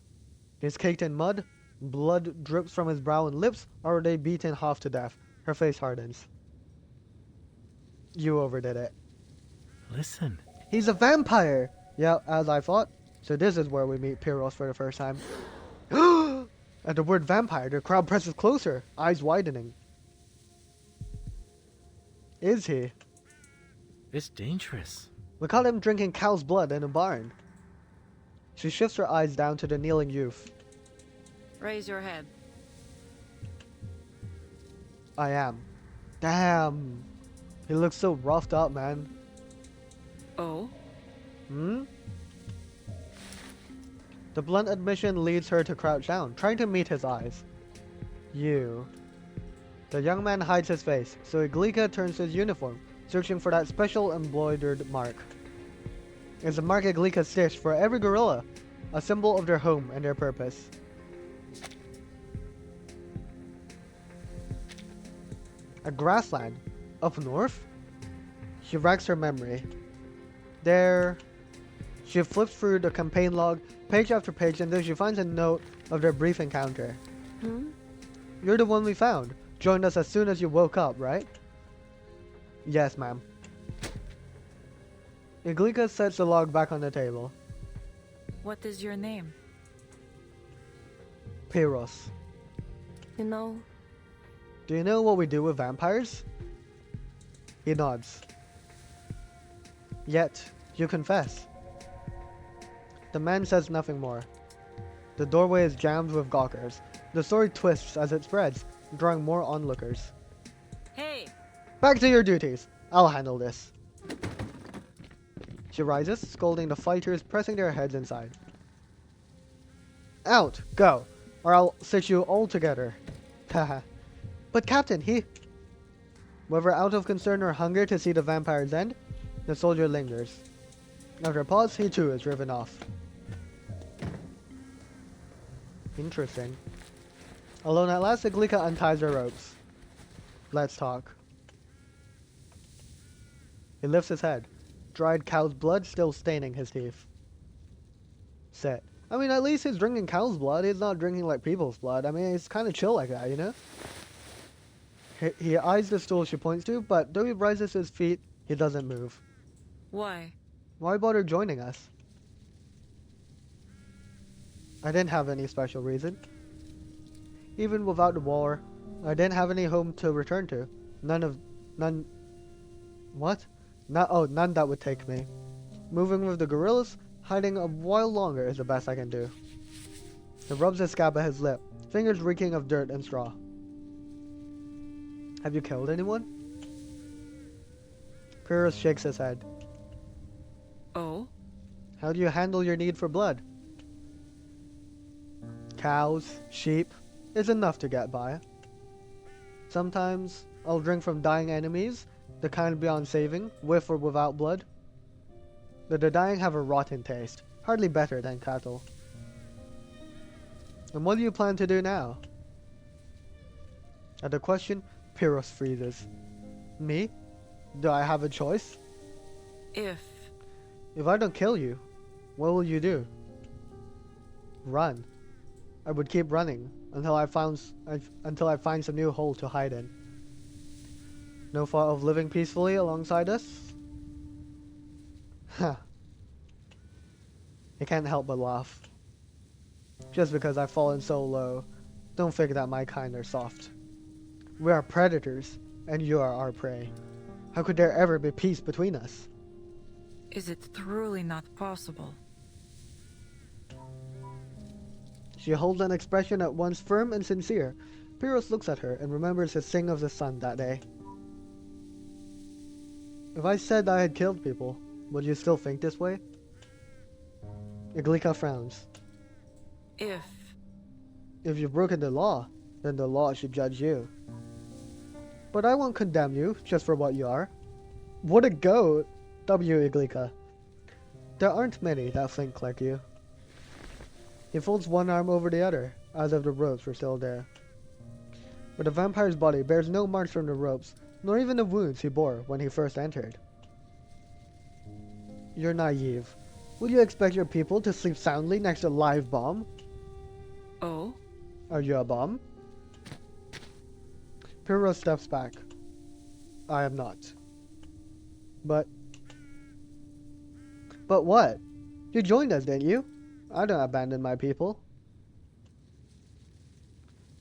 He's caked in mud. Blood drips from his brow and lips, already beaten half to death. Her face hardens. You overdid it. Listen. He's a vampire! Yeah, as I thought. So this is where we meet Pyros for the first time. At the word vampire, the crowd presses closer, eyes widening. Is he? It's dangerous. We caught him drinking cow's blood in a barn. She shifts her eyes down to the kneeling youth. Raise your head. I am. Damn. He looks so roughed up, man. Oh? Hmm? The blunt admission leads her to crouch down, trying to meet his eyes. You. The young man hides his face, so Iglika turns to his uniform, searching for that special embroidered mark. It's a mark Iglika stitched for every gorilla, a symbol of their home and their purpose. A grassland? Up north? She racks her memory. There... She flips through the campaign log, page after page, until she finds a note of their brief encounter. You're the one we found. Joined us as soon as you woke up, right? Yes, ma'am. Iglika sets the log back on the table. What is your name? Pyros. You know, Do you know what we do with vampires? He nods. Yet, you confess. The man says nothing more. The doorway is jammed with gawkers. The story twists as it spreads, drawing more onlookers. hey! Back to your duties. I'll handle this. She rises, scolding the fighters, pressing their heads inside. Out! Go! Or I'll sit you all together. Haha. But Captain, he... Whether out of concern or hunger to see the vampire's end, the soldier lingers. After a pause, he too is driven off. Interesting. Alone at last, Iglika unties her ropes. Let's talk. He lifts his head, dried cow's blood still staining his teeth. Sit. I mean, at least he's drinking cow's blood. He's not drinking like people's blood. I mean, he's kind of chill like that, you know? He eyes the stool she points to, but though he rises to his feet, he doesn't move. Why? Why bother joining us? I didn't have any special reason. Even without the war, I didn't have any home to return to. None that would take me. Moving with the gorillas, hiding a while longer is the best I can do. He rubs his scab at his lip, fingers reeking of dirt and straw. Have you killed anyone? Pyrrhus shakes his head. Oh? How do you handle your need for blood? Cows, sheep, is enough to get by. Sometimes I'll drink from dying enemies, the kind beyond saving, with or without blood. But the dying have a rotten taste, hardly better than cattle. And what do you plan to do now? At the question, Pyrrhus freezes. Me? Do I have a choice? If I don't kill you, what will you do? Run. I would keep running until I find some new hole to hide in. No thought of living peacefully alongside us? Huh. I can't help but laugh. Just because I've fallen so low, don't think that my kind are soft. We are predators, and you are our prey. How could there ever be peace between us? Is it truly not possible? She holds an expression at once firm and sincere. Pyrrhus looks at her and remembers his sing of the sun that day. If I said I had killed people, would you still think this way? Iglika frowns. If you've broken the law, then the law should judge you. But I won't condemn you just for what you are. What a goat, Iglika. There aren't many that think like you. He folds one arm over the other, as if the ropes were still there. But the vampire's body bears no marks from the ropes, nor even the wounds he bore when he first entered. You're naive. Would you expect your people to sleep soundly next to a live bomb? Oh? Are you a bomb? Pyrrhus steps back. I am not. But what? You joined us, didn't you? I don't abandon my people.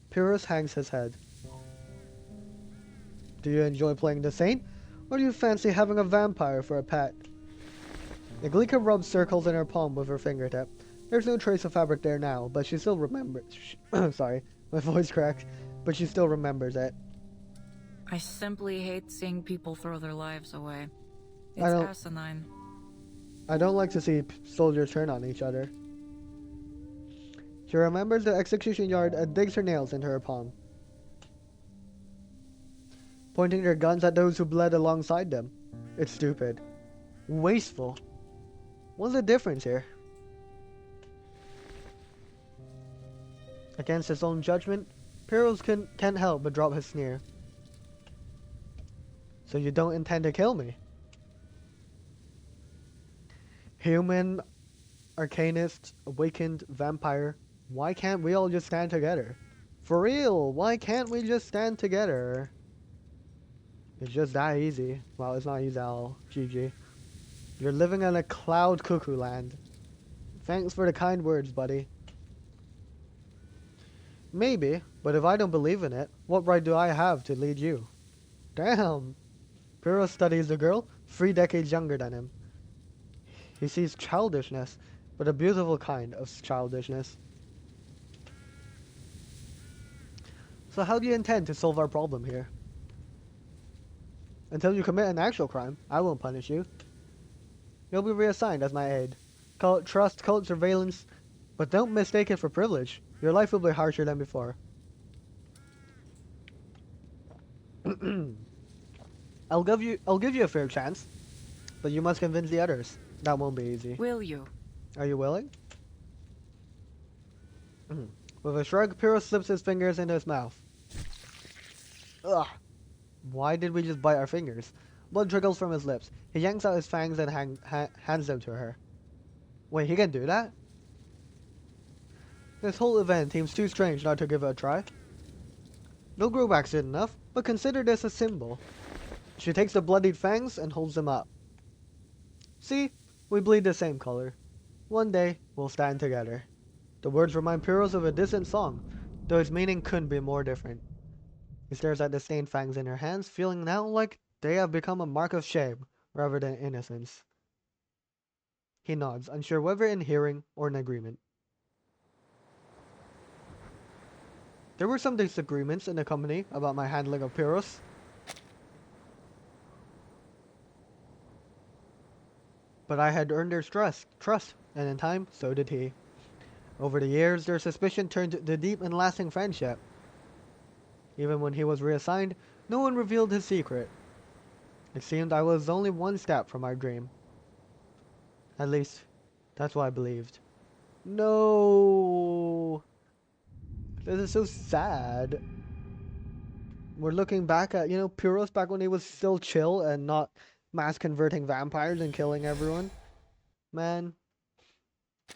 Pyrrhus hangs his head. Do you enjoy playing the saint, or do you fancy having a vampire for a pet? Iglika rubs circles in her palm with her fingertip. There's no trace of fabric there now, but she still remembers. Sorry, my voice cracked, but she still remembers it. I simply hate seeing people throw their lives away. It's asinine. I don't like to see soldiers turn on each other. She remembers the execution yard and digs her nails into her palm, pointing their guns at those who bled alongside them. It's stupid. Wasteful. What's the difference here? Against his own judgment, Pyros can't help but drop his sneer. So you don't intend to kill me? Human, arcanist, awakened, vampire. Why can't we all just stand together? For real, why can't we just stand together? It's just that easy. Well, it's not easy at all. GG. You're living in a cloud cuckoo land. Thanks for the kind words, buddy. Maybe, but if I don't believe in it, what right do I have to lead you? Damn. Pyros studies the girl, 3 decades younger than him. He sees childishness, but a beautiful kind of childishness. So how do you intend to solve our problem here? Until you commit an actual crime, I won't punish you. You'll be reassigned as my aide. Call it trust, call it surveillance, but don't mistake it for privilege. Your life will be harsher than before. I'll give you a fair chance, but you must convince the others. That won't be easy. Will you? Are you willing? With a shrug, Pyros slips his fingers into his mouth. Ugh. Why did we just bite our fingers? Blood trickles from his lips. He yanks out his fangs and hands them to her. Wait, he can do that? This whole event seems too strange not to give it a try. No growbacks did enough, but consider this a symbol. She takes the bloodied fangs and holds them up. See, we bleed the same color. One day, we'll stand together. The words remind Pyros of a distant song, though its meaning couldn't be more different. He stares at the stained fangs in her hands, feeling now like they have become a mark of shame rather than innocence. He nods, unsure whether in hearing or in agreement. There were some disagreements in the company about my handling of Pyros. But I had earned their trust, and in time, so did he. Over the years, their suspicion turned to deep and lasting friendship. Even when he was reassigned, no one revealed his secret. It seemed I was only one step from our dream. At least, that's what I believed. No! This is so sad. We're looking back at, Pyros back when he was still chill and not mass converting vampires and killing everyone. Man,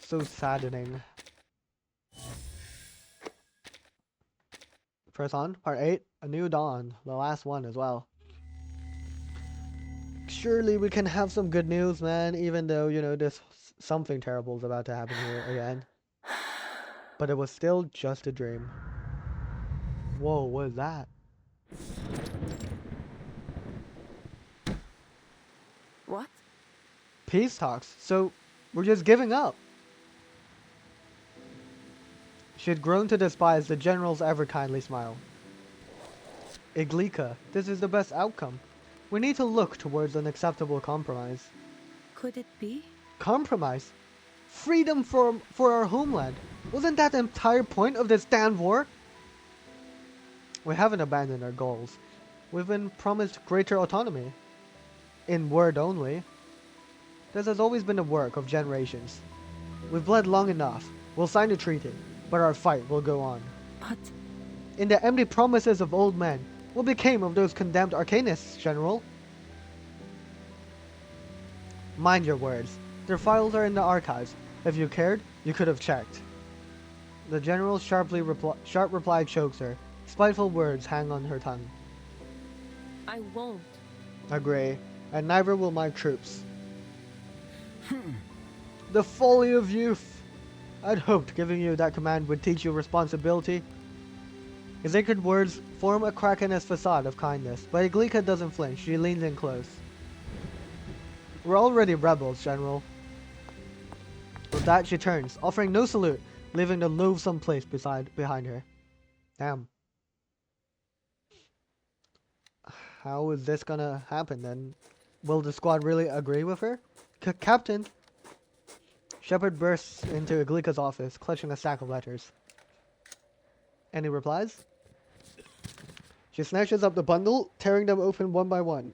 so saddening. Press on, part 8, A New Dawn, the last one as well. Surely we can have some good news, man, even though, this something terrible is about to happen here again. But it was still just a dream. Whoa, what is that? What? Peace talks, so we're just giving up. She had grown to despise the general's ever-kindly smile. Iglika, this is the best outcome. We need to look towards an acceptable compromise. Could it be? Compromise? Freedom for our homeland. Wasn't that the entire point of this damn war? We haven't abandoned our goals. We've been promised greater autonomy. In word only. This has always been the work of generations. We've bled long enough. We'll sign the treaty, but our fight will go on. But... In the empty promises of old men, what became of those condemned arcanists, General? Mind your words. Their files are in the archives. If you cared, you could have checked. The General's sharp reply chokes her. Spiteful words hang on her tongue. I won't. Agree, and neither will my troops. The folly of youth! I'd hoped giving you that command would teach you responsibility. His anchored words form a crack in his facade of kindness, but Iglika doesn't flinch. She leans in close. We're already rebels, General. With that, she turns, offering no salute, leaving the loathsome place behind her. Damn. How is this gonna happen then? Will the squad really agree with her? Captain! Shepard bursts into Iglika's office, clutching a stack of letters. Any replies? She snatches up the bundle, tearing them open one by one.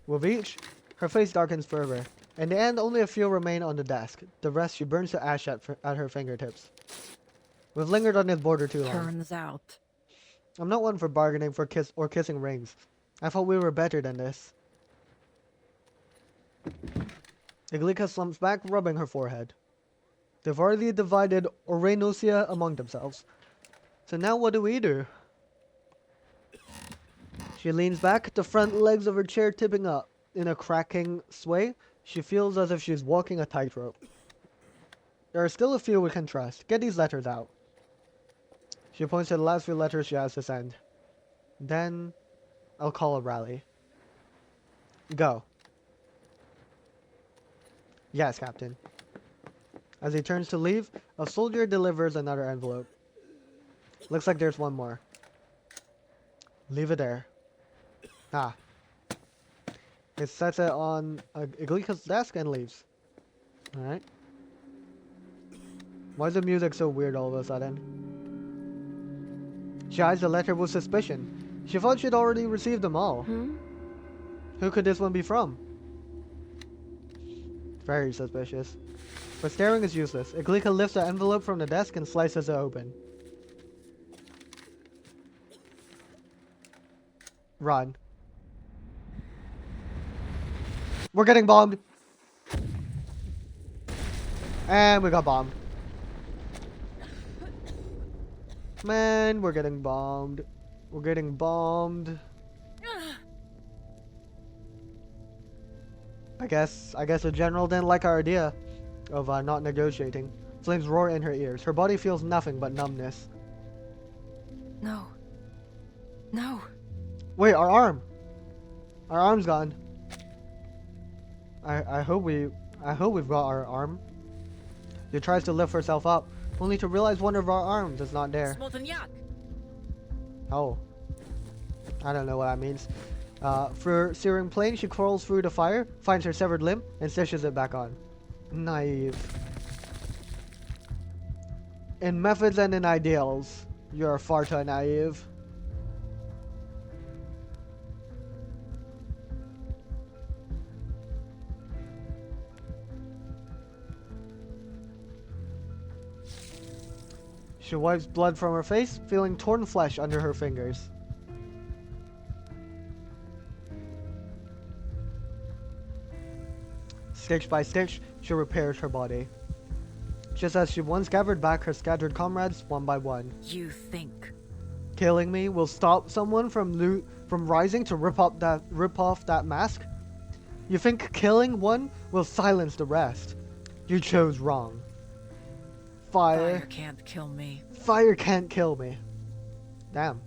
With each, her face darkens further. In the end, only a few remain on the desk. The rest she burns to ash at her fingertips. We've lingered on this border too long. Turns out. I'm not one for bargaining for kissing rings. I thought we were better than this. Iglika slumps back, rubbing her forehead. They've already divided Orenosia among themselves. So now what do we do? She leans back, the front legs of her chair tipping up. In a cracking sway, she feels as if she's walking a tightrope. There are still a few we can trust. Get these letters out. She points to the last few letters she has to send. Then, I'll call a rally. Go. Yes, Captain. As he turns to leave, a soldier delivers another envelope. Looks like there's one more. Leave it there. Ah. It sets it on Iglika's desk and leaves. Alright. Why is the music so weird all of a sudden? She eyes the letter with suspicion. She thought she'd already received them all. Who could this one be from? Very suspicious. But staring is useless. Iglika lifts the envelope from the desk and slices it open. Run. We're getting bombed. And we got bombed. Man, we're getting bombed. We're getting bombed. I guess the general didn't like our idea of not negotiating. Flames roar in her ears. Her body feels nothing but numbness. No. No. Wait, our arm. Our arm's gone. I hope we've got our arm. She tries to lift herself up, only to realize one of our arms is not there. Oh. I don't know what that means. For searing plane, she crawls through the fire, finds her severed limb, and stitches it back on. Naive. In methods and in ideals, you're far too naive. She wipes blood from her face, feeling torn flesh under her fingers. Stitch by stitch, she repairs her body. Just as she once gathered back her scattered comrades one by one. You think Killing me will stop someone from rising to rip off that mask? You think killing one will silence the rest? You chose wrong. fire can't kill me? Fire can't kill me. Damn.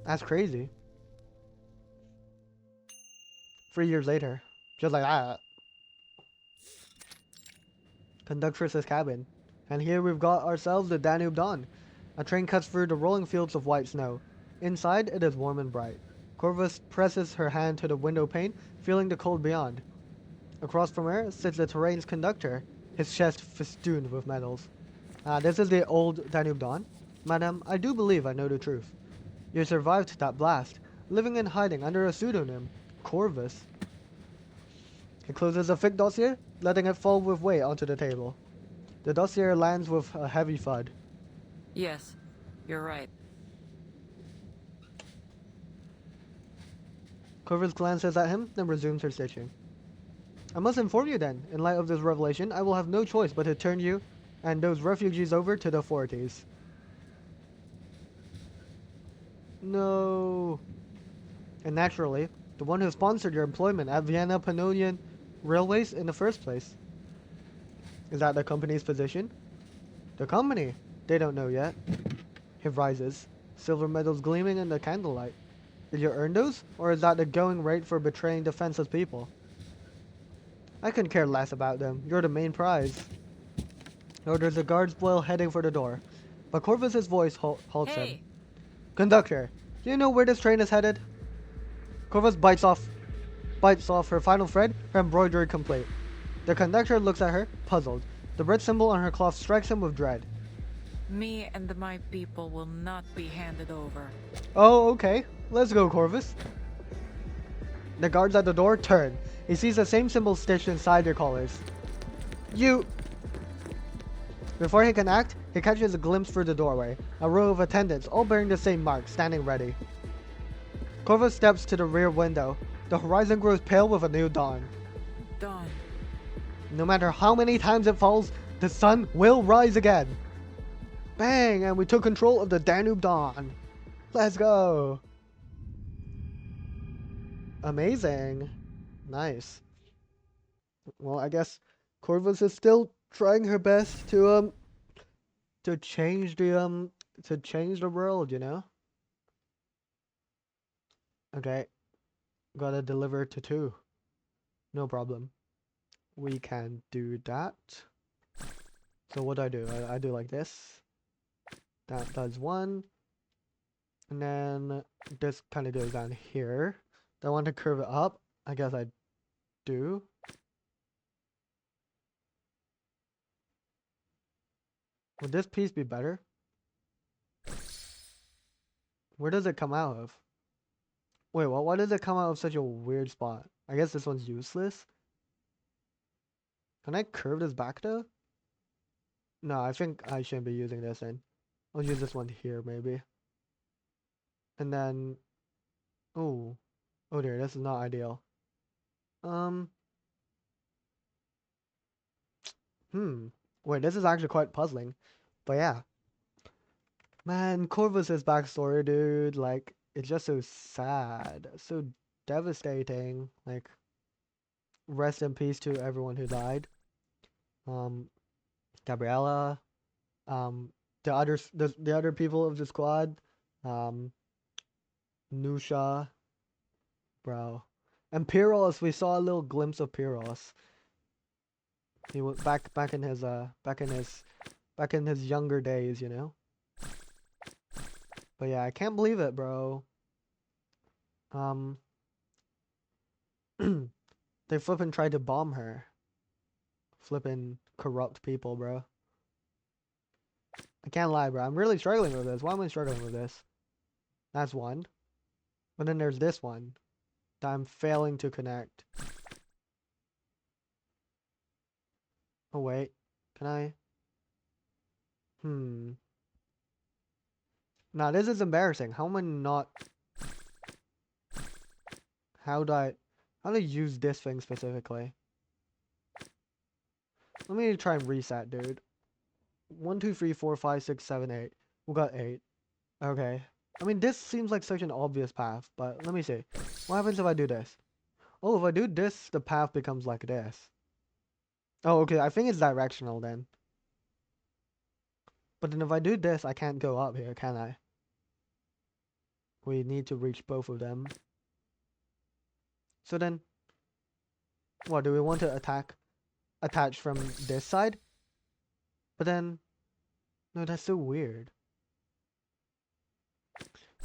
That's crazy. 3 years later. Just like that. Conductress's cabin. And here we've got ourselves the Danube Dawn. A train cuts through the rolling fields of white snow. Inside, it is warm and bright. Corvus presses her hand to the window pane, feeling the cold beyond. Across from her sits the terrain's conductor, his chest festooned with medals. This is the old Danube Dawn. Madam, I do believe I know the truth. You survived that blast, living and hiding under a pseudonym, Corvus. He closes the thick dossier, letting it fall with weight onto the table. The dossier lands with a heavy thud. Yes, you're right. Corvus glances at him, then resumes her stitching. I must inform you then, in light of this revelation, I will have no choice but to turn you and those refugees over to the authorities. No. And naturally, the one who sponsored your employment at Vienna Pannonian Railways in the first place. Is that the company's position? The company? They don't know yet. He rises, silver medals gleaming in the candlelight. Did you earn those, or is that the going rate for betraying defenseless people? I couldn't care less about them. You're the main prize. Orders a guards boil heading for the door, but Corvus's voice halts him. Conductor, do you know where this train is headed? Corvus bites off her final thread, her embroidery complete. The conductor looks at her, puzzled. The red symbol on her cloth strikes him with dread. Me and my people will not be handed over. Oh, okay. Let's go, Corvus. The guards at the door turn. He sees the same symbol stitched inside their collars. You... Before he can act, he catches a glimpse through the doorway. A row of attendants, all bearing the same mark, standing ready. Corvus steps to the rear window. The horizon grows pale with a new dawn. Dawn. No matter how many times it falls, the sun will rise again. Bang! And we took control of the Danube Dawn. Let's go. Amazing. Nice. Well, I guess Corvus is still trying her best to change the world, you know? Okay. Gotta deliver to 2. No problem. We can do that. So what do? I do like this. That does 1. And then this kind of goes down here. Do I want to curve it up? I guess I do. Would this piece be better? Where does it come out of? Wait, what? Why does it come out of such a weird spot? I guess this one's useless. Can I curve this back though? No, I think I shouldn't be using this then. I'll use this one here maybe. And then... Oh. Oh dear, this is not ideal. Wait, this is actually quite puzzling. But yeah. Man, Corvus's backstory, dude, like, it's just so sad. So devastating. Like, rest in peace to everyone who died. Gabriella, the other people of the squad, Nusha, bro, and Pyros. We saw a little glimpse of Pyros. He was back in his younger days, you know. But yeah, I can't believe it, bro. They flippin' tried to bomb her. Flippin' corrupt people, bro. I can't lie, bro. I'm really struggling with this. Why am I struggling with this? That's one. But then there's this one that I'm failing to connect. Oh, wait. Can I? Now, this is embarrassing. How am I not... How do I use this thing specifically? Let me try and reset, dude. 1, 2, 3, 4, 5, 6, 7, 8. We got 8. Okay. I mean, this seems like such an obvious path, but let me see. What happens if I do this? Oh, if I do this, the path becomes like this. Oh, okay. I think it's directional then. But then if I do this, I can't go up here, can I? We need to reach both of them. So then, what, do we want to attach from this side? But then, no, that's so weird.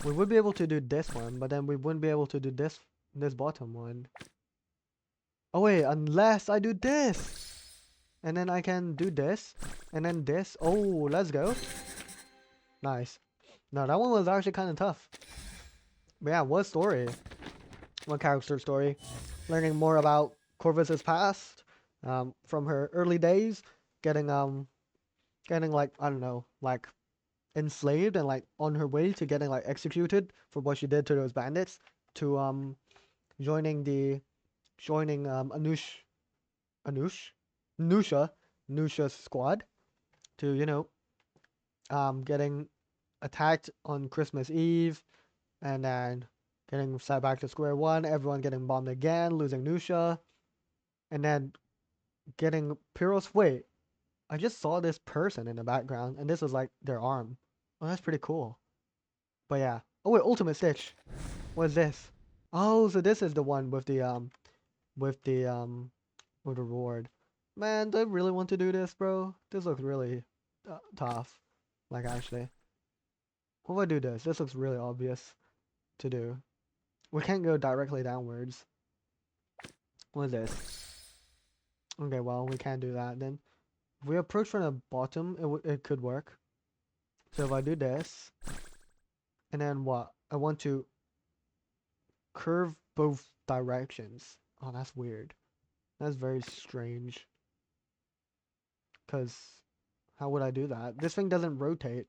We would be able to do this one, but then we wouldn't be able to do this bottom one. Oh wait, unless I do this! And then I can do this, and then this. Oh, let's go. Nice. No, that one was actually kind of tough. But yeah, what story? What character story? Learning more about Corvus's past, from her early days, getting like, I don't know, like enslaved and like on her way to getting like executed for what she did to those bandits, to joining Nusha's squad, to, you know, getting attacked on Christmas Eve, and then getting set back to square one, everyone getting bombed again, losing Nusha, and then getting Pyros. Wait, I just saw this person in the background, and this was like their arm. Oh, that's pretty cool. But yeah. Oh wait, Ultimate Stitch. What is this? Oh, so this is the one with the reward. Man, do I really want to do this, bro? This looks really tough. Like, actually. What if I do this? This looks really obvious to do. We can't go directly downwards. What is this? Okay, well, we can't do that then. If we approach from the bottom, it could work. So if I do this, and then what? I want to curve both directions. Oh, that's weird. That's very strange. Because how would I do that? This thing doesn't rotate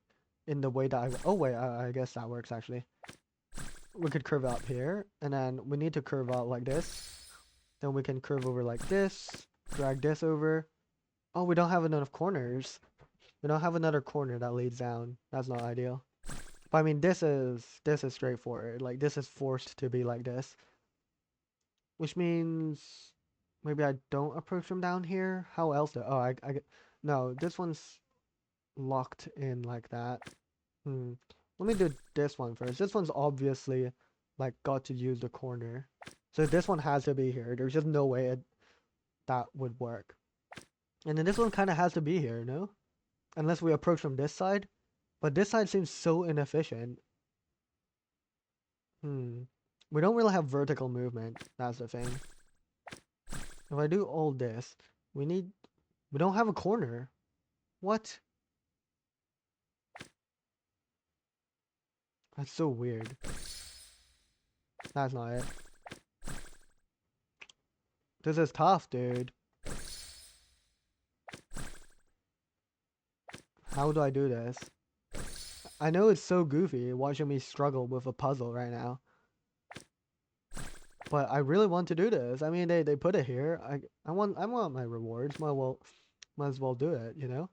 in the way that I... Oh, wait, I guess that works, actually. We could curve up here, and then we need to curve out like this. Then we can curve over like this, drag this over. Oh, we don't have enough corners. We don't have another corner that leads down. That's not ideal. But I mean, this is straightforward. Like, this is forced to be like this. Which means maybe I don't approach from down here. How else do... Oh, no, this one's locked in like that. Let me do this one first. This one's obviously like got to use the corner. So this one has to be here. There's just no way that would work. And then this one kind of has to be here, no? Unless we approach from this side. But this side seems so inefficient. We don't really have vertical movement. That's the thing. If I do all this, we don't have a corner. What? That's so weird. That's not it. This is tough, dude. How do I do this? I know it's so goofy watching me struggle with a puzzle right now. But I really want to do this. I mean, they put it here. I want my rewards. Might as well do it, you know?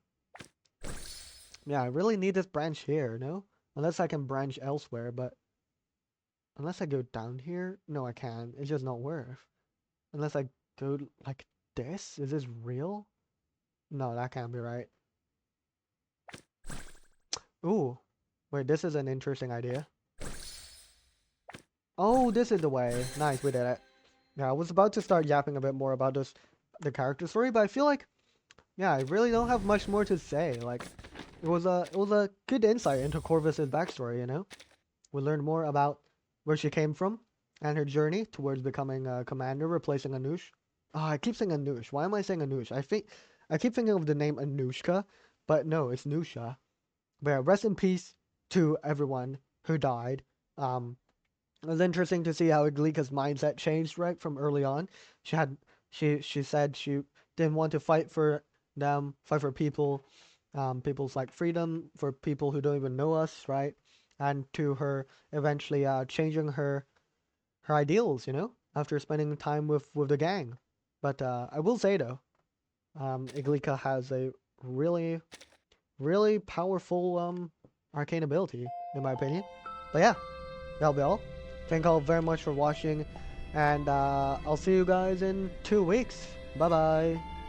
Yeah, I really need this branch here, no? Unless I can branch elsewhere, but unless I go down here, no, I can't. It's just not worth. Unless I go like this? Is this real? No, that can't be right. Ooh. Wait, this is an interesting idea. Oh, this is the way. Nice, we did it. Yeah, I was about to start yapping a bit more about the character story, but I feel like, yeah, I really don't have much more to say. Like, it was a good insight into Corvus's backstory, you know? We learned more about where she came from and her journey towards becoming a commander, replacing Anush. Oh, I keep saying Anush. Why am I saying Anush? I keep thinking of the name Anushka, but no, it's Nusha. But yeah, rest in peace to everyone who died. It was interesting to see how Iglika's mindset changed right from early on. She said she didn't want to fight for them, fight for people, people's like freedom, for people who don't even know us, right? And to her eventually changing her ideals, you know, after spending time with the gang. But I will say though, Iglika has a really really powerful arcane ability in my opinion. But yeah, that'll be all. Thank you all very much for watching, and I'll see you guys in 2 weeks. Bye bye.